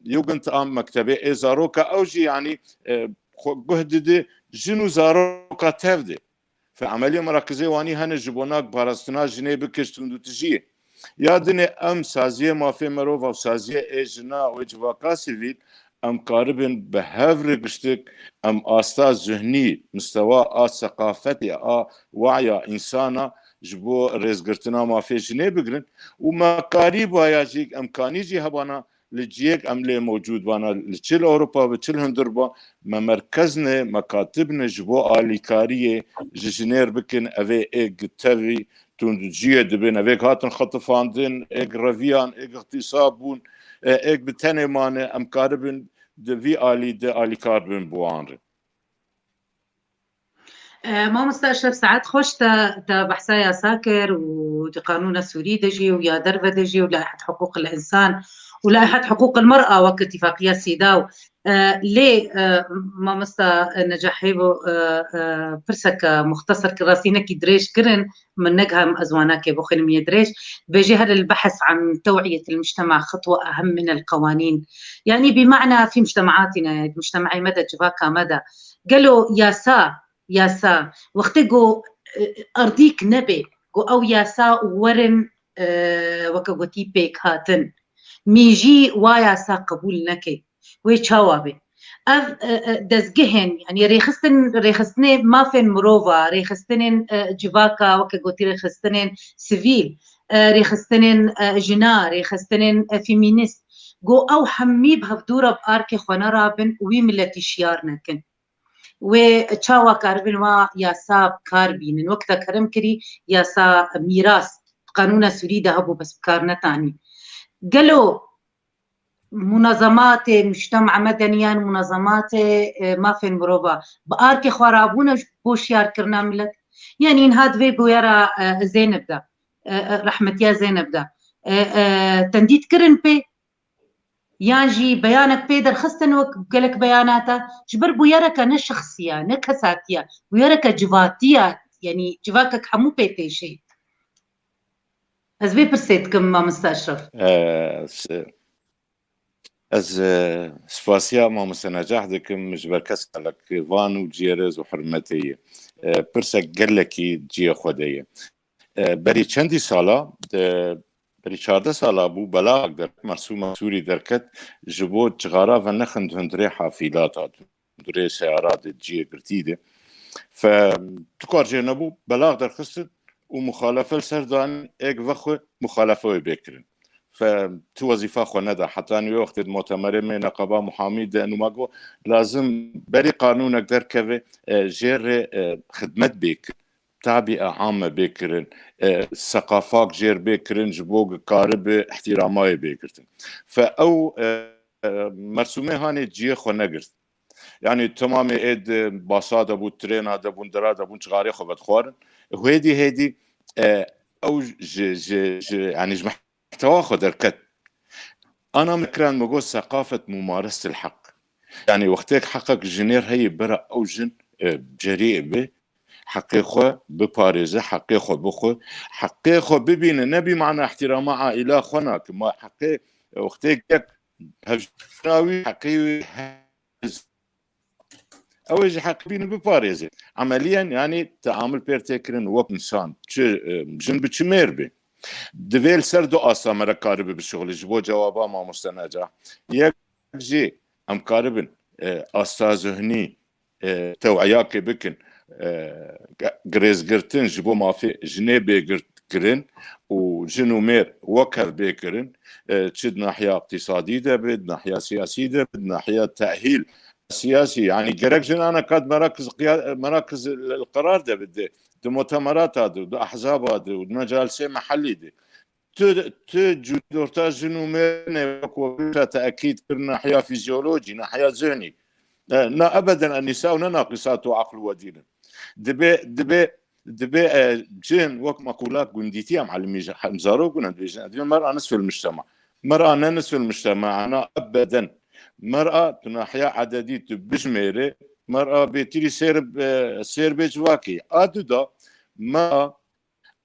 يوجنت ام مكتبي ازاروكا اوجي يعني جهددي جنو زاروكا تفدي فعملية مراكزية واني هنا جبوناك بارستنا جنيه بكشتون تجيه يادني ام سازيه ما في مروفا وسازيه اجنا وجواكا سيفيل ام قاربن بهفر قشتك ام استاذ ذهني مستوى ثقافتي وعي انسانه جبو رزقرتنا ما في جنيه بقرن وما قريب ياجيك امكاني جي هبانا لجيك املي موجود بانا لتشل اوروبا بتشل هندربا ما مركزنا مكاتبنا جبو اليكاريه جنير بكن افي ايج تافي تونجيه دبن افيك هاتن خطفاندن ايج رافيان ايج اغتصابون ايج بتنمان امكاربن دفي الي د اليكاربن بوانر ما مستأشرف ساعات خوش تا بحثايا ساكر وقانون السوري دجي ويا دربة دجي ولائحة حقوق الإنسان ولائحة حقوق المرأة وك اتفاقية سيداو ليه ما مستا نجاحيبو فرسك مختصر كراسينا كي دريش كرن من نجهم أزواناك بخل ميدريش بيجي هذا البحث عن توعية المجتمع خطوة أهم من القوانين. يعني بمعنى في مجتمعاتنا مجتمعي مدى جباكا مدى قالوا يا سا وقتقو أرضيك نبي أو يا سا ورن وكغوتي بيك هاتن ميجي وايا سا قبول نكي ويتشاوابي اف دزجهن يعني ريخستني ما فين مروفا ريخستنين جواكا وكغوتي ريخستنين سيفيل ريخستنين جنا ريخستنين فيمينيست جو او حمي بهفدورة باركي خوانا رابن ويملتي شيار نكن وتشاوا كاربن وا ياسا كاربين وقتا كرم كري ياسا ميراث قانون سوري هبو بس بكارنا تاني قالوا منظمات مجتمع مدنيا منظمات ما في مروبا باركي خرابونا بوشيار كرنا ملت يعني ان هاد في بويرا زينب دا رحمة يا زينب دا تنديد كرن بي يانجي بيانك بيدر خستن وقالك بياناتا جبر بويرك نشخصية نكساتية بويرك جواتية يعني جواكك حمو بيتي شيء از بي برسيتكم ما مستشرف از سپاسیا ما نجاح دکم جبر کس لک وان و جیرز و حرمتی پرسک گلکی جی خودیه بری چندی سالا بری 14 سالا بو بلاغ در مرسوم سوری درکت جبو جغارا و نخند هندری حافلات هندری سیارات جی گرتیده فتکار جنبو بلاغ در خست و مخالفه سردان اگ وخو مخالفه بکرن فتو وظيفة خوندا حتى أن وقت المؤتمر من نقابة محامي ده نماغو لازم بري قانون أقدر كذا جير خدمت بيك تعبئة عامة بيكرن ثقافات جير بيكرن جبوق قارب احترامي بيكرن فأو مرسومة هاني جيه خونقرت يعني تمام إد باصات أبو ترين هذا أبو دراد أبو شغاري خبط خوارن وهدي أو يعني جمح محتوى دركت أنا مكران مقول ثقافة ممارسة الحق يعني وقتك حقك جنير هي برا أو جن جريء به حقيقة بباريزة حقيقة بخو حقيقة ببين نبي معنا احترام عائلة خنا كما حقيقة وقتك هجراوي حقيقي أوج حق بين بباريزة عمليا يعني تعامل بيرتكرن وقت إنسان جن بتشمير به دویل سر دو آسا مرا کاربه بشغل جبو جوابا ما مستنجا یک جی ام کاربن آسا ذهنی توعیا که بکن گریز گرتن جبو مافی جنه بگرت کرن و جنو میر وکر بکرن چد ناحیه اقتصادی ده بد ناحیه سیاسی ده بد ناحیه تأهیل سياسي يعني جرك جن أنا كاد مراكز القرار ده بده مؤتمرات هذا وأحزاب هذا ومجالس محلي ده تجدورتا جنو من وكوبتا تأكيد كرنا ناحية فيزيولوجي ناحية ذهني لا أبدا النساء ناقصات عقل ودين دبي جن وك مقولات جنديتي معلمي مزارو قلنا المرأة نصف المجتمع مرأة نصف المجتمع أنا أبدا مرأة ناحية عددية بجميرة مرأة بيتري سير بجواكي أدودا ما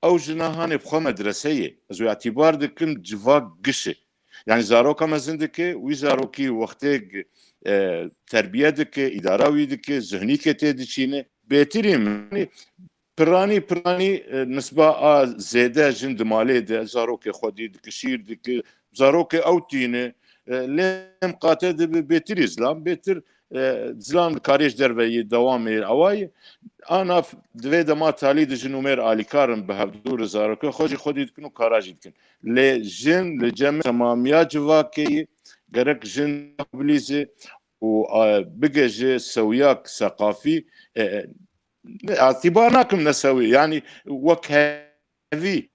أو جناهاني بخو مدرسية أزو اعتبار دكم جواك قشي يعني زاروكا مزندك ويزاروكي وقتك تربية دك إداراوي دك ذهني كتادشينه بيتري مني براني نسبة زيادة جند مالي ده زاروكي خودي دك شير دك زاروكي أوتينه لم قاتد بيتر إسلام بيتر إسلام كاريش دربي دوامي أواي أنا دويدا ما تاليد جنومير آلي كارم بهدور زارك خودي دكنو كاراجي دكن لجن لجمع تماميات جواكي غرق جن بليزي وبقى سوياك ثقافي اعتبارناكم نسوي يعني وكهذي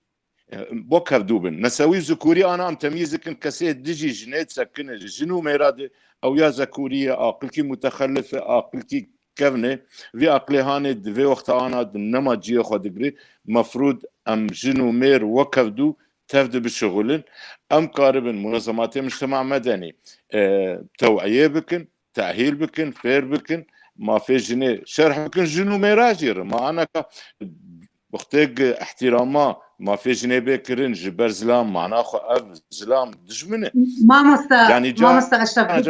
بوكر دوبن نسوي ذكوري انا ام تمييزك كسيت دجي جنيت سكن جنو ميراد او يا ذكوريه عقلكي متخلفه عقلكي كفنه في عقلي هاند في وقت انا نما جي خدغري مفروض ام جنو مير وكفدو تفد بالشغل ام قاربا منظمات مجتمع مدني توعيه بكن تاهيل بكن فير بكن ما في جنيه شرح بكن جنو مراجر ما انا بختاج احتراما ما في جنيه بكرن جبر زلام معناه خو اب زلام دجمنه يعني ما مستا اشرف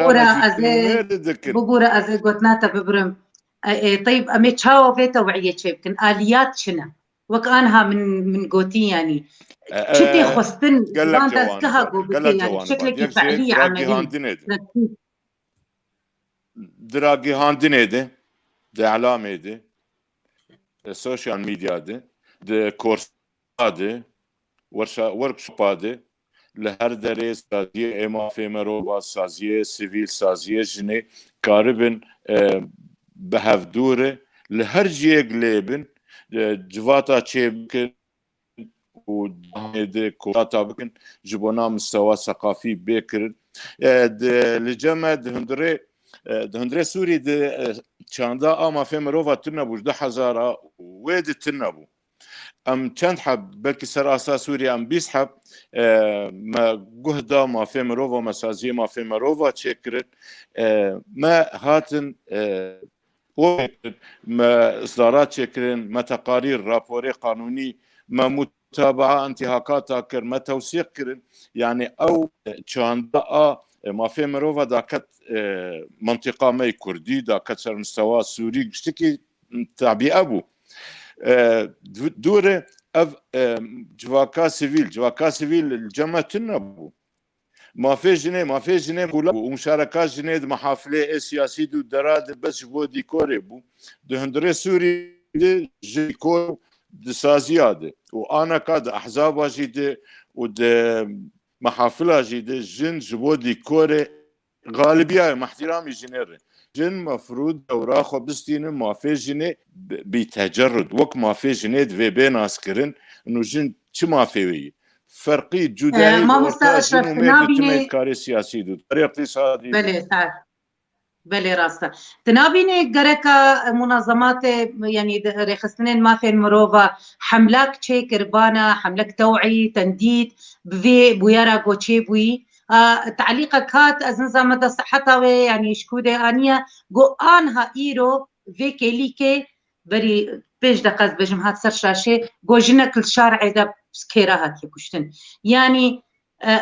ببورا از قوتناتا ببرم طيب امي تشاو في توعيه يمكن اليات شنا وكانها من قوتي يعني شتي خستن قال يعني بشكل فعلي عملي دراجي هاندنيده ده اعلاميده السوشيال ميديا ده كورس وركشوب لهر دري سازيه اما فيمرو سازيه سيفيل سازيه جني قاربن بهفدوره لهر جيق ليبن جواتا تشيبكن ودي كوراتا بكن جبونا مستوى ثقافي بكر لجمع دهندري سوري چاندا اما فيمروفا تنبو 10,000 ويد تنبو ام چند حب بلكي سر اساس سوريا ام بيسحب ما جهدا ما فيمروفا مسازيه ما فيمروفا تشكرت ما هاتن ما اصدارات شكرن ما تقارير رابوري قانوني ما متابعه انتهاكات كر ما توثيق كرن يعني او چاندا ما في مروفا داكت منطقه مي كردي داكت سر مستوى سوري گشتكي تعبي ابو دوره اف جواكا سيفيل الجماعه تنبو ما في جنيه كلها ومشاركات جنيه محافله سياسيه دو دراد بس بو ديكوري بو دهندري سوري ديكور دسازياده وانا كاد احزاب واجد ود محافله جد جن جبو ديكوري غالبيه مع احترامي جنير جن مفروض اوراخو بستين ما في جنيه بتجرد وك ما في جنيه في بين اسكرن انه جن شو ما في فرقي جدائي ما مستأشرف تنابيني كاري سياسي دو طريق اقتصادي بله صح بله راستا تنابيني غركا منظمات يعني رخصتنين ما في مروفا حملك تشي كربانا حملك توعي تنديد بفي بويرا غوتشي بوي تعليقك هات ازنزا مدى صحتها يعني شكودة آنية جو آنها إيرو في كيليكي بري بيش دقاز بجمهات سر شاشة جو جنك الشارع إذا سكيراهات يكشتن يعني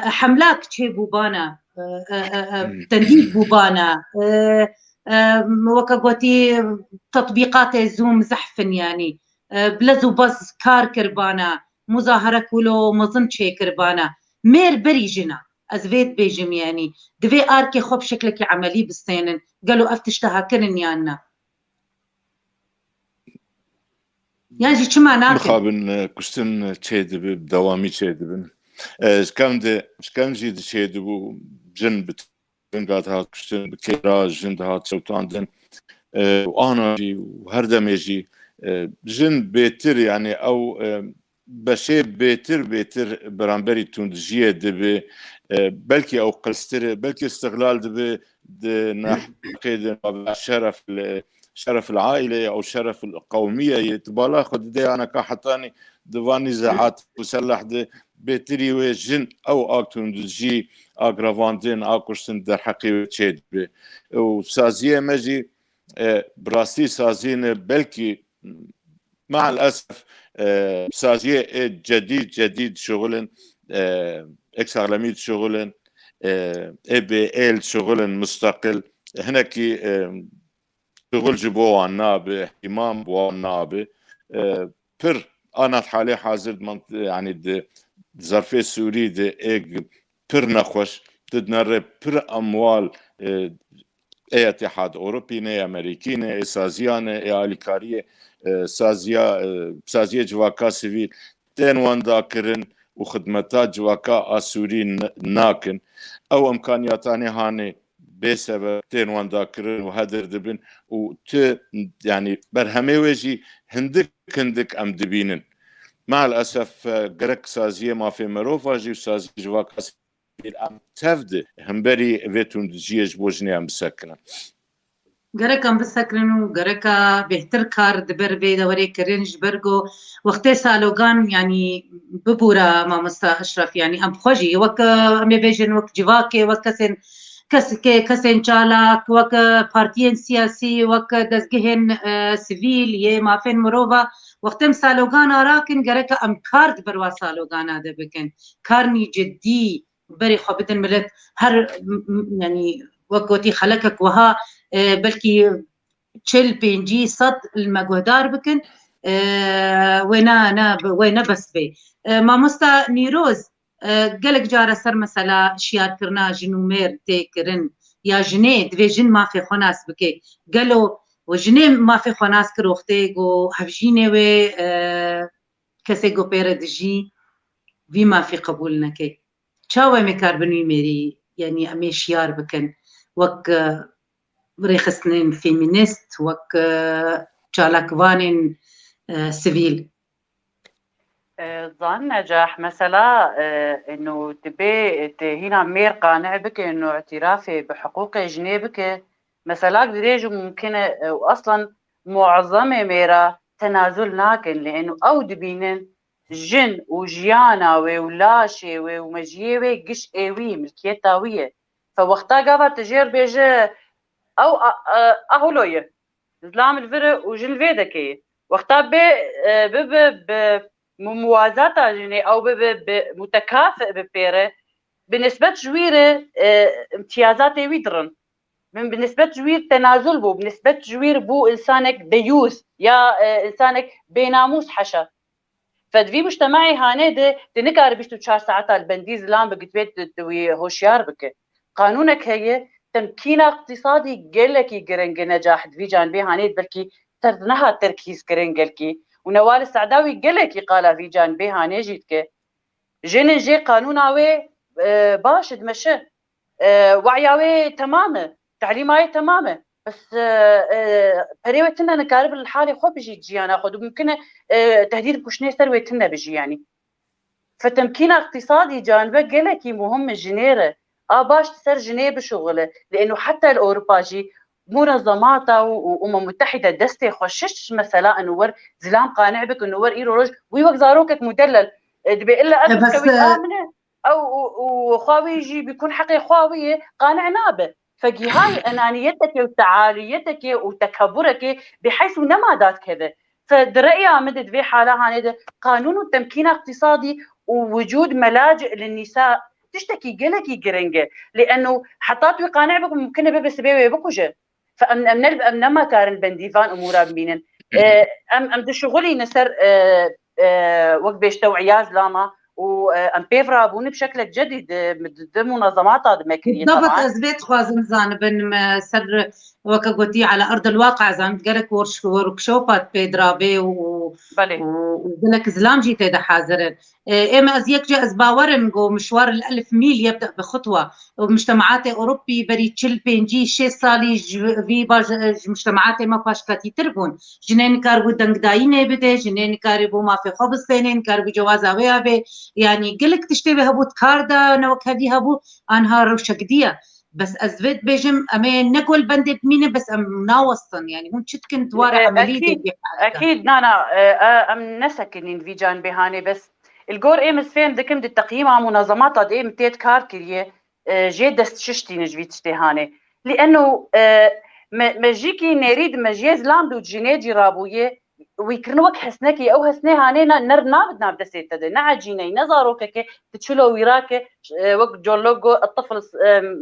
حملاك تشي بوبانا تنديد بوبانا وكاقوتي تطبيقات زوم زحفن يعني بلزو بس كار كربانا مظاهرة كولو مظن تشي كربانا مير بري جنا ازفيت بيجم يعني دفي اركي خوب شكلك عملي بالسينن قالوا افتشتها كرن يانا يعني جي ما ناكل مخابن كشتن تشيد بدوامي تشيد شكام جي تشيد جن بتنقات هات كشتن بكيراج جن هات شوتاندن وانا جي وهردم يجي جن بيتر يعني او بشي بيتر برامبري توندجيه دبي بلكي او قلستر بلكي استغلال دبي نحقد شرف العائله او شرف القوميه يتبالا خد دي انا كحتاني دفاني زعات مسلح دي بيتري وجن او اكتوندجي اغرافاندين اكوشتن در حقي تشيد بي وسازيه مجي براستي سازين بلكي مع الاسف سازيه جديد شغلن اكسارلاميد شغلن اي بي ال شغلن مستقل هناكي شغل جبو النابه اهتمام بو النابه بر انا حالي حاضر يعني ظرفي سوري دي ايج بر نخوش تدنر بر اموال اي اتحاد اوروبي ني امريكي ني سازيانه اي اليكاريه سازيه جواكا سيفيل تين واندا كرن وخدمتات جواكا اسوري ناكن او امكانياتاني هاني بسبب تين واندا كرن وهدر دبن وت يعني برهمي وجي هندك ام دبينن مع الاسف جرك سازيه ما في مروفا جي سازيه جواكا سيفيل ام تفد همبري فيتون جيج بوجني ام سكنه گەرەکەم بسەکرن و گەرەکە بهتر کار دبەر بێ دەوەرێ کرنج بەرگۆ وەختێ سالۆگان ینی ببوورە مامۆستا ئەشرەف ینی ئەم خۆشی وەک ئەمێ بێژن وەک جیواکێ وەک کەسێن چالاک وەک پارتیên سیاسی وەک دەستگهێن سڤیل یê mafên mirova وەختێم سالۆگان ئاراکن گەرەکە ئەم کار بەروا سالۆگانا دەبکن کارنی جددی بەری خۆ بدن ملت هەر ینی وەک گوتی خەلەکەک وەها بەلکی 40-50 المەگوهدار بکن وێ نەبەس بێ مامۆستا نیرۆز gelek cara ser mesela şiarkirina jin û mêr têkirin ya jinê divê jin mafê xwe nas bike gelo jinê mafê xwe nas kir wextê got hevjînê wê kesê got pêre dijî vî mafê qebûl neke çawa em ê kar bin wî mêrî yanî em ê şiar bikin wek rêxistinên fêmînîst wek çalakvanên sivîl ظن نجاح مثلا انه تبي هنا مير قانع بك انه اعترافي بحقوق جنيه بك مثلا دريج ممكن واصلا معظمه ميرا تنازل ناكن لانه او دبينن جن وجيانا ولاشي ومجيوي قش ايوي ملكيتاويه فوقتها قابا تجير بيجي او اهولويه زلام الفرق وجن فيدكي وقتها موازات جني او متكافئ ببيره بنسبه جويره امتيازات ويدرن من بنسبه جوير تنازل بو بنسبه جوير بو انسانك ديوث يا انسانك بيناموس حشا فدفي مجتمعي هانيده تنكار بيشتو 4 ساعات البنديز لام بقتبيت وي هوشيار بك قانونك هي تمكين اقتصادي قلكي قرنج نجاح دفي جانبي هانيد بلكي ترنها تركيز قرنجلكي ونوال السعداوي قالكي قال في جانبي هاني جيتك جي قانوناوي باش دمشي وعياوي تمامه تعليماوي تمامه بس بريوتنا نكارب الحالي خو بيجي جيانا خد ممكن تهديد كشني سرويتنا بيجي يعني فتمكين اقتصادي جانبه قالكي مهم الجنيره باش تسر جنيه بشغله لانه حتى الاوروباجي منظماتها وامم متحده دستي خوشش مثلا انه ور زلام قانع بك انه ور ايرو روج ويوك زاروكك مدلل دبي الا بس امنه او وخاوي يجي بيكون حقي خاويه قانع نابه فقي هاي انانيتك وتعاليتك وتكبرك بحيث نمادات كذا فدرأيها مدد في حالة هاني قانون التمكين الاقتصادي ووجود ملاجئ للنساء تشتكي قلكي قرنجه لانه حطات وقانع بكم ممكن بس بيبي بكوجه فأمن ما كان البنديفان أمورا بمينن أم دو شغلي نسر وقت بيش توعياز لاما وأم بيفرا بوني بشكل جديد ضد منظمات هذا مكرية بالضبط أزبيت خوازن زانبن سر وكا قلتي على أرض الواقع زانت قالك وركشوبات بيدرابي وقالك زلام جيتي دا حاضرن إما أزيك جا أزباورن جو مشوار ال1000 ميل يبدأ بخطوة ومجتمعات أوروبي بري تشل بينجي 6 سالي في مجتمعات ما باشكاتي تربون جنين كاربو دنقدايني بده جنين كاربو ما في خبز بينين كاربو جوازاوية بي يعني قالك تشتبه هبو تكاردا نوك هدي هبو أنها روشكدية بس أزفيت بيجم أمين نقول بندت مينة بس أم ناوصن يعني هم شتكن توارع عملية أكيد نانا أم نسكن في جان بهاني بس الجور إيه مسفين دكم دي تقييم على منظمات قد إيه متيت كار كريه جي دست ششتي نجفيت شتهاني لأنه مجيكي نريد مجيز لاندو جينيجي رابويه ويكرن وك حسنكي او حسني هانينا نر نابد نابد سيتد نعجيني نزاروكك تشلو وراك وك جولوجو الطفل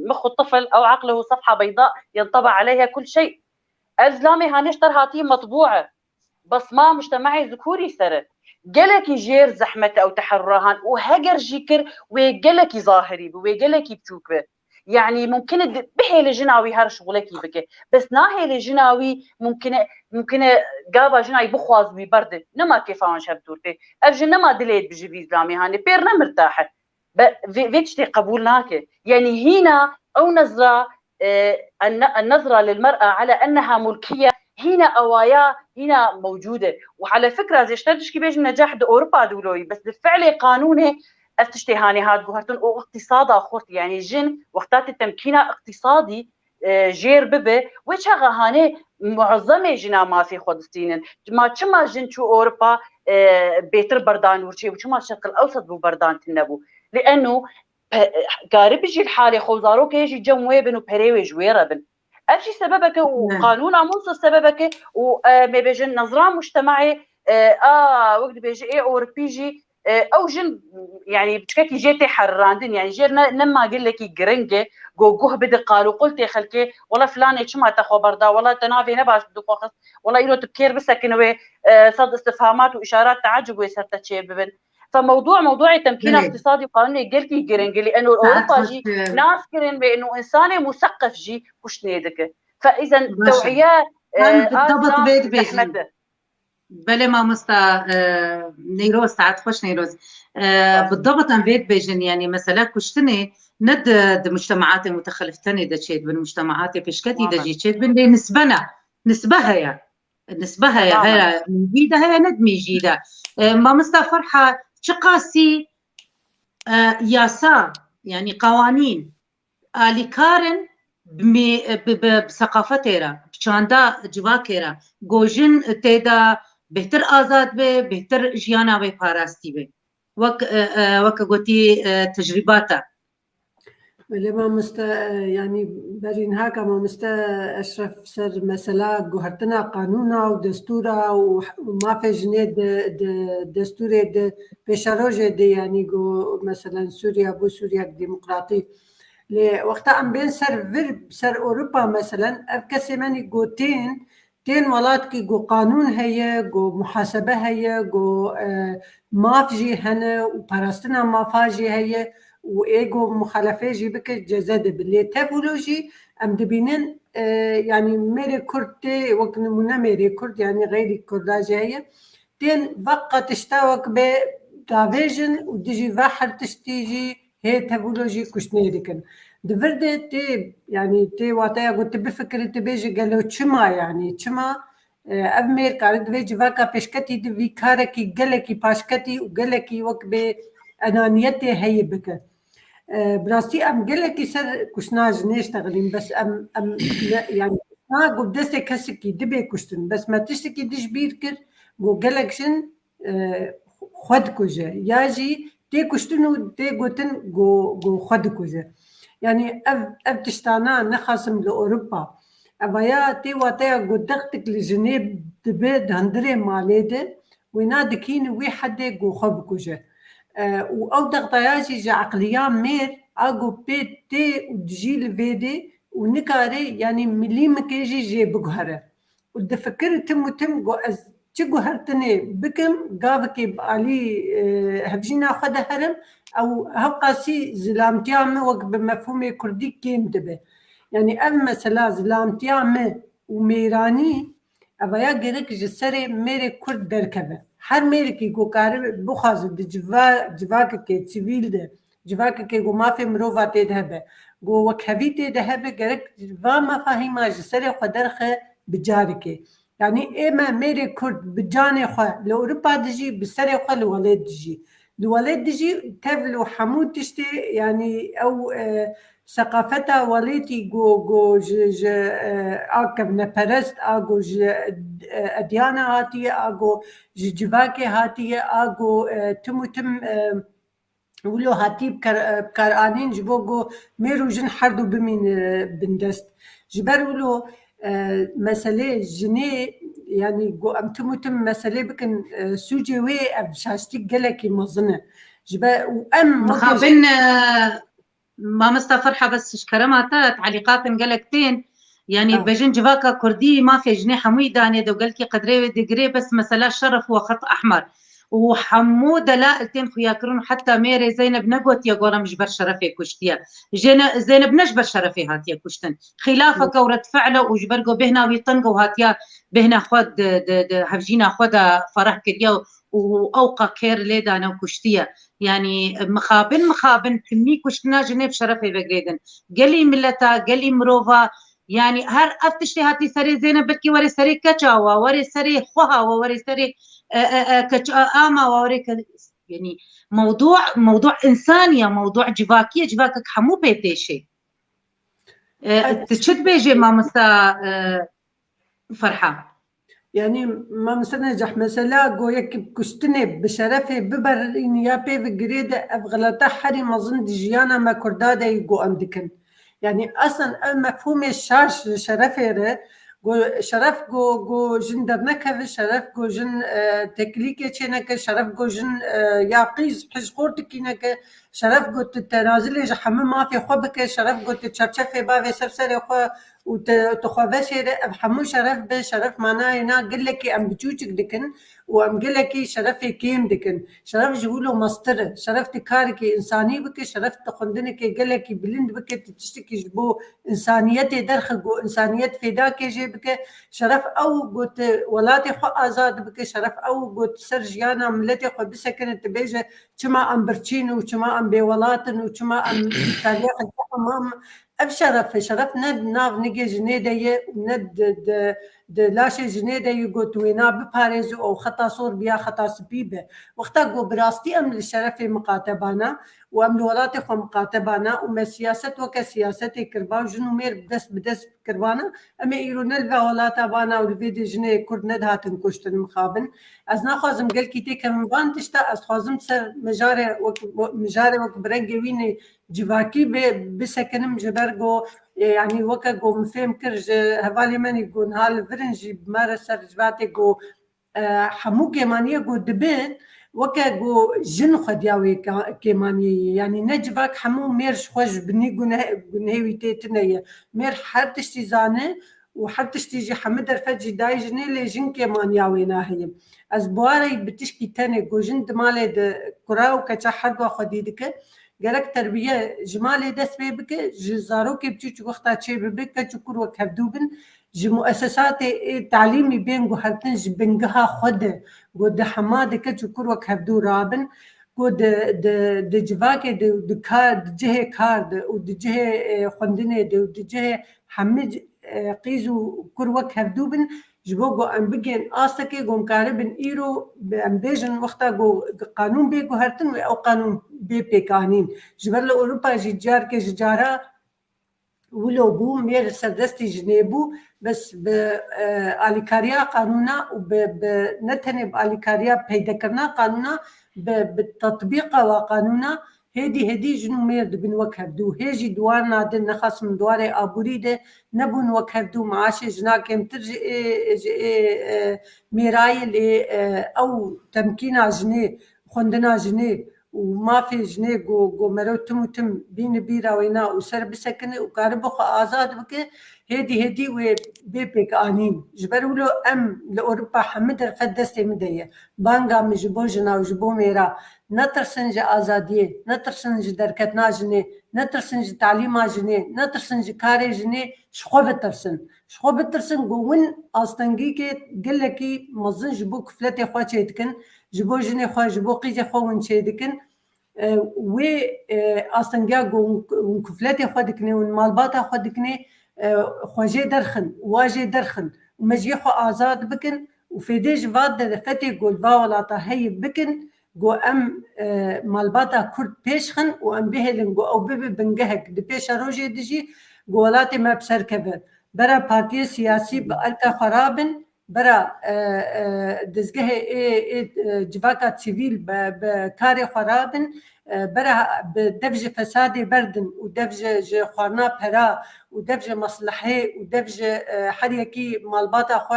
مخ الطفل او عقله صفحه بيضاء ينطبع عليها كل شيء ازلامي هانشتر هاتي مطبوعه بصمه مجتمعي ذكوري سر قالك جير زحمه او تحرهان وهجر جيكر وقالك ظاهري وقالك بتشوكه يعني ممكن بحيل جناوي هر شغلك بك بس ناهي جناوي ممكن قابا جناوي بخواز ببرد نما كيفان شبدورتي ارجن نما دليت بجي اسلامي هاني بيرنا مرتاحه فيتشتي قبولناك يعني هنا او نظره النظره للمراه على انها ملكيه هنا اوايا هنا موجوده وعلى فكره زي اشترتش كيفاش نجاح اوروبا دولوي بس بالفعل قانوني افتشتي هاني هاد بوهرتون واقتصاد اخرت يعني جن وقتات التمكين اقتصادي جير ببه وشغا هاني معظمه جنا ما في خودستين ما چما جن شو اوروبا بيتر بردان ورشي وشما الشرق الاوسط بو بردان تنبو لانه قارب يجي الحالة خوزارو كيجي جموي بنو بريوي جويرة بن أفشي سببك وقانون عموص سببك وما بيجن نظران مجتمعي وقت بيجي ايه أوروبيجي او جن يعني بشكل جيتي حراندين يعني جيرنا نما قل لك جرنجه جوه بدي قالوا قلت يا خلكي والله فلان شو ما تخو بردا والله تنافي نباش بدو فخص والله يلو تبكير بس كنوي صد استفهامات واشارات تعجب ويسرت شيء ببن فموضوع تمكين اقتصادي وقانوني قلتي جرنجه لانه اوروبا جي ناس كرن بانه انساني مثقف جي كش نيدك فاذا التوعيه بالضبط بيت بيجي بله ما مستا نيروز ساعات خوش نيروز بالضبط ام بيت بيجن يعني مثلا كشتني ند مجتمعات متخلفتني دشيت بالمجتمعات بيشكتي دجيت بين نسبها يا هي مجيده هي ند مجيده ما مستا فرحه شقاسي ياسا يعني قوانين اليكارن بثقافتها بشاندا جواكرا جوجن تيدا بهتر آزاد به بهتر جيانا به پاراستي به وك قوتي تجرباتا لما يعني برين هاكا ما أشرف سر مسألة جوهرتنا قانونا ودستورا وما في جنيد دستوري بشروجة دي يعني جو مثلا سوريا بو سوريا ديمقراطي وقتا ام بين سر اوروبا مثلا افكسي ماني جو تين ولات كي جو قانون هي جو محاسبه هي جو مافجي هنا وباراستنا مافاجي هي وايجو مخالفه جي بك جزاده باللي تابولوجي ام دبينن يعني ميري كورتي وقت نمونه ميري كورت يعني غير كورداجي هي تين بقى تشتاوك ب دافيجن وديجي فاحر تشتيجي هي تابولوجي كشنيركن دفرد تي يعني تي واتايا قلت بفكر تبيجي قالوا تشما يعني تشما أمير كارد بيجي فاكا بشكتي دفي كاركي قلكي باشكتي وقلكي وكبي أنانيتي هي بك براستي أم قلكي سر كشناج نشتغلين بس أم يعني قد دستي كسكي دبي كشتن بس ما تشتكي ديش بيركر قلكشن خود كوجه ياجي تي كشتنو تي قوتن جو خود كوجه يعني أب تشتانا نخاسم لأوروبا أبايا تي واتايا قدقتك لجنيب دبيد هندري ماليده وينادكين ويحدي جو خب كوجه وأو دغطياجي جا عقليان مير أقو بيت تي ودجي لفيدي ونكاري يعني مليم كيجي جي بقهره ودفكر تم جو تشجو هرتني بكم قابكي بقالي هبجينا خد هرم أو هقاسي زلامتيامي وق بمفهومي كردي كيم دبه يعني أما مثلا زلامتيامي وميراني أبايا قريك جسري ميري كرد دركبه هر ميري كي جو كارب بخازو دي جواك كي تسيبيل ده جواك كي جو ما في مروفا تدهبه جو وكهبي تدهبه قريك جوا ما فاهمة جسري خدرخه بجاركي يعني إما ميري كرد بجاني خوا لأوروبا دجي بسري خوا لولاد دجي الولاد دجي تبلو حمود تشتي يعني أو ثقافتها وليتي جو أكب نبرست أجو أديانا هاتي أجو جواكي هاتي أجو تم ولو هاتي بكارانين جبوجو ميرو جن حردو بمين بندست جبر ولو مسألة جنيه يعني جو أمتم مسألة بكن سوجي وي أبشاشتي قلكي مظنة جبا وأم مخابن ما مستفرحة بس شكرماتا تعليقات قلكتين يعني بجن جواكا كردي ما في جنيه حموي داني دو قلكي قدري دقري بس مسألة شرف وخط أحمر وحمودة لا التين خياكرون حتى ميري زينب نقوت يا قولا مجبر شرفي كشتيا زينب نجبر شرفي هاتيا كشتن خلافك ورد فعله وجبرقو بهنا ويطنقو هاتيا بهنا خود هفجينا خودا فرح كريا وأوقع كير ليدانا وكشتيا يعني مخابن كمي كشتنا جنيب شرفي بقريدن قلي ملتا قلي مروفا يعني هر افتشتي هاتي سري زينب بكي وري سري كچاوا وري سري خوها وري سري آما وري يعني موضوع إنسانية موضوع جواكية جواكك حمو بيتيشي تشد بيجي ما مسا فرحة يعني ما مسنجح مثلا قويك بكستني بشرفه ببرين يا بي بجريدة أبغلطة حري مظن دجيانا ما كردادة يقو أمدكن يعني أصلا المفهوم الشاش شرفه شرف جو جن درنكه شرف جو جن تكليكي تشينك شرف جو جن ياقيز حج قورتكينك شرف جو تتنازلي جحمم ما في خبك شرف جو تتشرشفي بافي سرسري خو وتخوفشي بحمو شرف بشرف معناه هنا قل لك ام بتوجك دكن وام قل لك شرفي كيم دكن شرف جولو مصدر شرف تكارك انساني بك شرف تخندنك قل لك بلند بك تشتكي جبو انسانيتي درخ انسانيت فداك جيبك شرف او قلت ولاتي خو ازاد بك شرف او قلت سرجيانا ملتي خو بسكنت بيجه كما ام برتشين وكما ام بولاتن وكما ام تاريخ امام بشرف شرف ند ناف نجي جنيدة ند لاشي جنيدة يقول وينا بباريز أو خطا صور بيا خطا سبيبة واختاقوا براستي أم للشرف مقاتبانا وأم لولاتي خو مقاتبانا وما سياسة وكسياستي كربا وجنو مير بدس كربانا أما إيرو نلفا ولاتا بانا والفيدي جنيه كرد ندها تنكشت المخابن أزنا خوازم قل كيتي كم بان تشتا أز خوازم سر مجاري وك برنجي ويني جواكي بسكنم جبرجو يعني وكا مفهم كرج هفالي ماني جو نهال فرنجي بمارس رجباتي جو حمو كيمانية جو دبين وكا جو جن خدياوي كيمانية يعني نجباك حمو ميرش خوش بني جنهيوي تيتنية مير حر تشتي زانه وحر تشتيجي حمد الفجي داي جني لي جن كيمانياوي ناهي أزبواري بتشكي تاني جو جن دمالي د كراو كتا حرقوا خديدك گرک تربیه جمالی دست بک جزارو که بچه وقتا چه بک که چکر و کبدوبن ج مؤسسات تعلیمی بین گو هرتن ج بنگها خود گو ده حماد که چکر و کبدو رابن گو ده جواک ده کار ده جه کار ده و ده جه خندنه ده و ده جه حمد قیزو کر و کبدوبن جبوگو ام بگین آستکی گم کاربن ایرو ام بیجن وقتا گو قانون بگو هرتن او قانون بی پیکانین جبرل اوروپا جار که جارا ولو بو مير سردستي جنيبو بس بآليكاريا قانونا وبنتني بآليكاريا بيدكرنا قانونا بالتطبيق وقانونا هدي جنو ميرد بن وكهدو هيجي دوارنا دن نخص من دواري آبوريده نبون وكهدو معاشي جناكم ترجي ميراي اللي أو تمكينا جنيه خندنا جنيه وما في جنيه جو مرو تم بين بيرا وينا وسر بسكنه وقارب خو آزاد بك هدي وبيبك آنين جبروا له أم لأوروبا حمد الفدستي مدية بانغا مجبو جنا وجبو ميرا نترسنج آزادية نترسنج دركتنا جنيه نترسنج تعليما جنيه نترسنج كاري جنيه شخو بترسن جوين أستنجي كي قلكي مزن جبو كفلتي خو تشيدكن جبو جنيه خو جبو قيزي خو ونشيدكن و أستنجا جو كفلتي خو دكني والمالباتا خو دكني خواجي درخن واجي درخن ومجي خو آزاد بكن وفيديج فاد فتي قول فاولاتا هي بكن جو أم مالباتا كرد بيشخن وأم بهلن جو أو بيبي بنجهك دي بيش روجي ديجي جولاتي ما بسركبه برا بارتي سياسي بألكا خرابن برا دزجه جواكا سيفيل بكاري خرابن برا بدفج فسادي بردن ودفج خورنا برا ودفج مصلحي ودفج حريكي مالباتا خو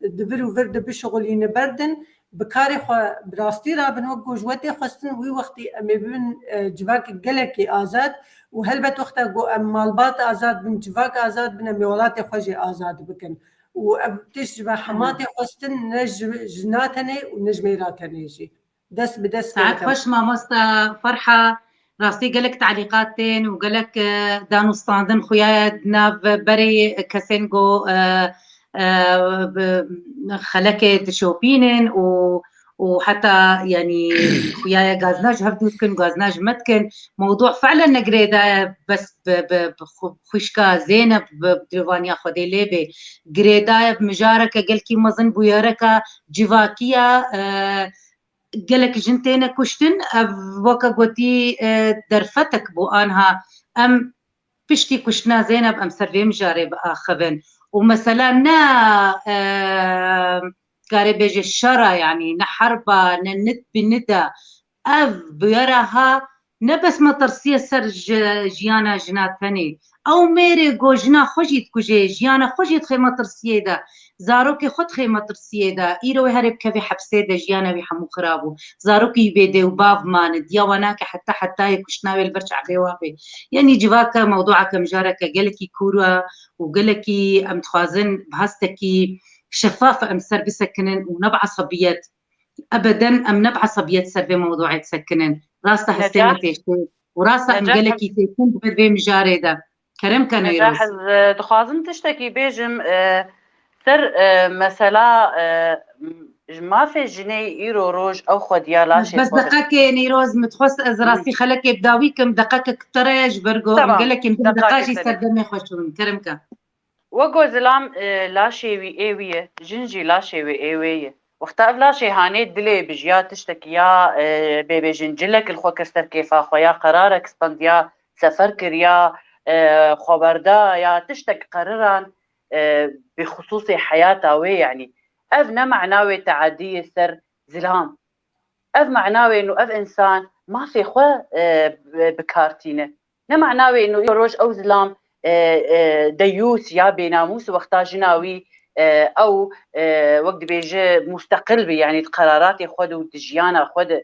دبرو ورد بشغلين بردن بكاري خو براستي رابن وقو جواتي خستن وي وقتي امي بن جواك جلكي آزاد وهلبت وقتا جو ام مالبات آزاد بن جواك آزاد بن ميولاتي خوجي آزاد بكن وبتشبه حماتي خستن نج جناتني ونجميراتني جي دس بدس ساعات خوش ما مستا فرحة راستي قالك تعليقاتين وقالك دانو ستاندن خويا دناف بري كاسينجو خلك تشوفينن وحتى يعني خويا غازناج هفدوتكن غازناج متكن موضوع فعلا نقريدا بس بخشكا زينب بدريفانيا خدي ليبي قريدا بمجارك قلكي مظن بوياركا جواكيا قالك جنتين كشتن وكا قوتي درفتك بو انها ام بشتي كشنا زينب أم سرفي مجاري بآخبن ومثلا نا قاري بيجي الشرع يعني نحربا نند بندا أف بيرها نبس مطرسية سر جيانا جناتني أو ميري جوجنا خجيت كوجي جيانا خجيت خي مطرسية دا زاروكي خد خي مطرسية دا إيرو هرب كفي حبسي دا جيانا بيحمو خرابو زاروكي بيدي وباف ماند ديواناك حتى يكشناوي البرشع بيوابي يعني جواكا موضوعك مجاركا قالكي كورا وقالكي أم تخازن بهاستكي شفافة أم سر بسكنن ونبع صبيات ابدا ام نبع صبيت سر موضوع تسكنن راسها حسيمه تيشتي وراسها ام قالكي تيكون ببي مجارده كرم كان يروز نجاح دخوازن تشتكي بيجم سر مثلا ما في جنيه ايرو روج او خديا لاشي بس دقاك نيروز متخص از راسي خلك بداويكم دقاك كتريج برغو ام قالك يمكن دقاشي سردمي خوشون كرم كان وقو زلام لاشي وي ايويه جنجي لاشي وي ايويه وقت افلاشي هاني دلي بجيا تشتكي يا بيبي جنجلك الخوكستر كيفا خويا قرارك استنديا سفر كريا خبردا يا تشتك قرران بخصوص حياتها وي يعني اف معناوي تعدي السر زلام اف معناوي انه اف انسان ما في خو بكارتينه معناوي انه يروج او زلام ديوس يا بناموس وقتا جناوي او وقت بيجي مستقل بي يعني قراراتي خود ودجيانا خود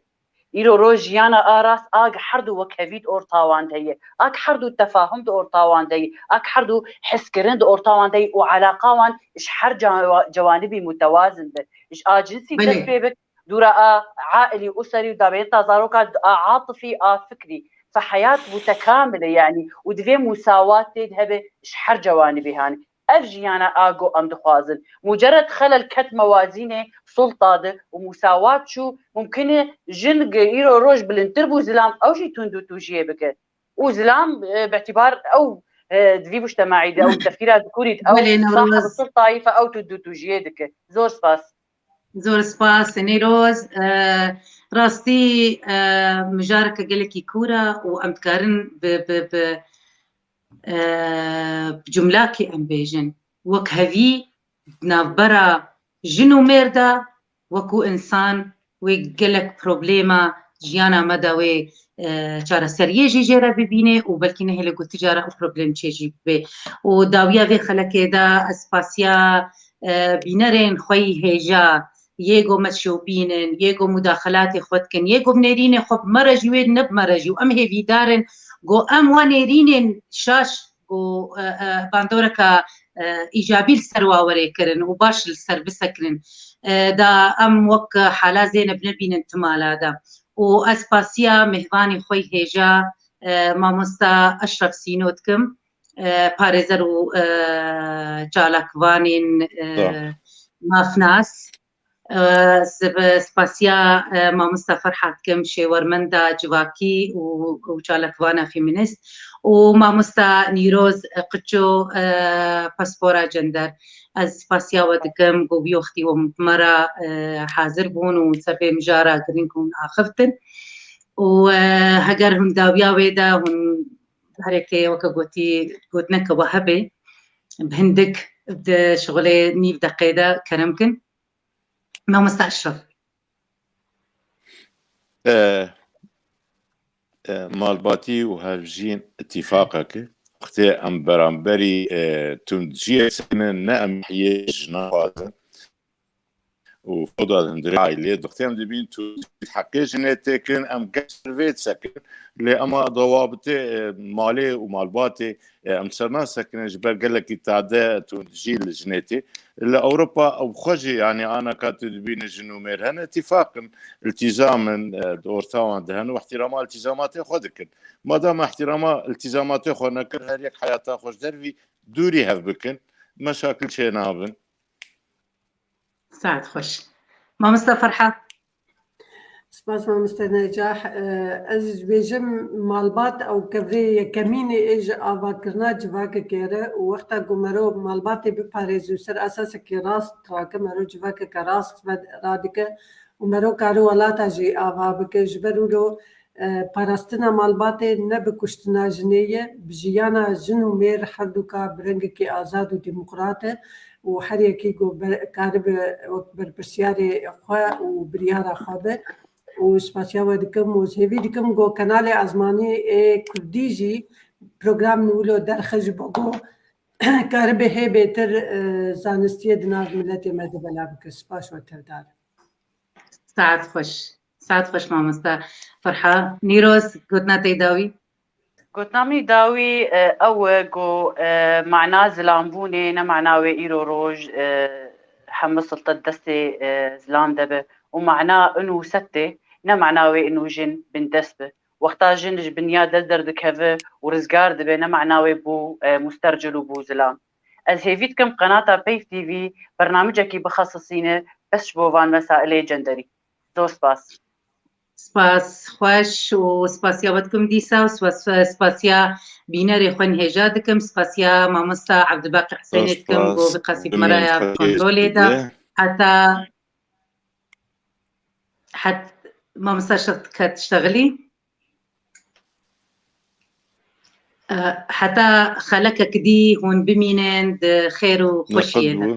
إيرو روجيانا آراس آج حردو وكفيد أورطاوان دي آج حردو التفاهم دو أورطاوان دي آج حردو حسكرين دو أورطاوان دي وعلاقاوان إش حر جوانبي متوازن ده إش آجنسي تسبيبك دورا عائلي أسري ودابيتا زاروكا عاطفي فكري فحياة متكاملة يعني ودفي مساواة تدهبه إش حر جوانبي هاني أفجيانا آجو أم دخوازن مجرد خلل كت موازينه سلطة ده ومساواة شو ممكن جن إيرو روج بالانتربو زلام أو شي تندو توجيه بك وزلام باعتبار أو دفي مجتمعي ده أو تفكير ذكوري أو صاحب السلطة أو تندو توجيه دك زور سباس نيروز راستي مجاركة قالكي كورا وأمتكارن بجملاكي أم بيجن وك هذي نابرا جنو ميردا وكو إنسان ويقلك بروبليما جيانا مداوي چارە سەریێژی ژێرە ببینێ و بەلکی نەهێلێک و تجارە ئەو پرۆبلێم چێژی بێ و داویا vê xelekêda ئەسپاسیا بینەرên xwe yî hêja yêgo meşûbînin yêgo mudaxelatê xwe dikin yêgo nêrînê xwe bimere jî wê nebimere jî û em hêvîdarin got em wan nêrînên şaş got bandoreka îjabî li ser wa werê kirin û baş li ser bisekirin da em wek hala Zêneb nebînin timala da و اسپاسیا مهوانی خوی هجا مامۆستا ئەشرەف سینۆ دکم پارێزەر و چالاکوانین مافناس سپاسیا مامۆستا فەرحات دکم شێوەرمەندا جواکی و چالاکوانە فیمینیست و مامۆستا نیرۆز قچۆ پاسپۆرا جەندەر از سپاسیاوە دکم گۆبی وەختی وەمتمەرە حاضر بوون و سەربێ مژارە گرنگ هون ئاخفتن و هەگەر هون داویا وێدا هون هەرێکێ وەکە گوتی گوتنەکەوە هەبێ بهندک شغلێ نیو دەقێدا کەرەمکن مامۆستا ئەشرەف مالباتی و هەڤژین اتفاقەکە وقتی ام برانبری تونجیه سنه نه ام حیش نخوازن و فضل هندری عائله وقتی ام دبین تو حقی جنته کن ام قصر وید سکن لی اما ضوابط مالی و مالبات ام سرنا سکن جبر قلقی تعده تونجی لجنته لأوروبا أو خجي يعني أنا كنت دبين جنومير هن اتفاقا التزاما دورتاوان دهن واحتراما التزاماتي خودكن ما دام احتراما التزاماتي خودنا كر هريك حياتها خوش دربي دوري هفبكن مشاكل شي نابن سعد خوش مامۆستا فەرحات سپاس مامۆستا نەجاح ez bêjim malbat ew kevrê yekemînê ê ji avakirina civakekê re û wexta ku merov malbatê biparêz û ser esasekê rast rake merov civakeke rast radike û merov karî welata jî ava bike ji ber wilo پاراستنا مالباتê ne bi kuştina jinê ye, bi jiyana jin û mêr her duka bi rengekî azad û demokrat e û her yekî karibe berpirsiyarê xwe û biryara xwe be. û spasiya we dikim û hêvî dikim got kanalê ezmanî ê Kurdî jî program nûlo derxe ji bo got karibe hê bêtir zanistiyê di nav milletê me de bela bike. Spas we tevdar. ساعت خوش مامۆستا فەرحا نیرۆز گوتناتەی داوی گوتنامی داوی ئەوە گۆ معنا زلامبوونێ نەمعناوێ ئیرۆ ڕۆژ هەموو سڵتە دەستێ زلام دەبێ و معنا ئنو سەتێ نەمعناوێ ئنو ژن بن دەست بێ وەختا ژنش بنیا دەست دەردەکەوێ و ڕزگار دەبێ نەمعناوێ بوو مستەرجل و بوو زلام ئەس هێوی دکەم قەناتا پەیف تیڤی بەرنامجێکی بخەسەسینە بەس بۆ وان مەسائلەی جەندەری زۆر سپاس سپاس خوش و سپاسیاوە دکم دیسا و سپاسیا بینەرێ خوێن هێژا دکم سپاسیا مامۆستا عەبدولباقی حسێنێ دکم بۆ بقەسی بمەرایە کۆنترۆلێدا حتا مامۆستا کە تشتغلی حتا خەلەکە کدی هون بمینێن خێر و خۆشیێنە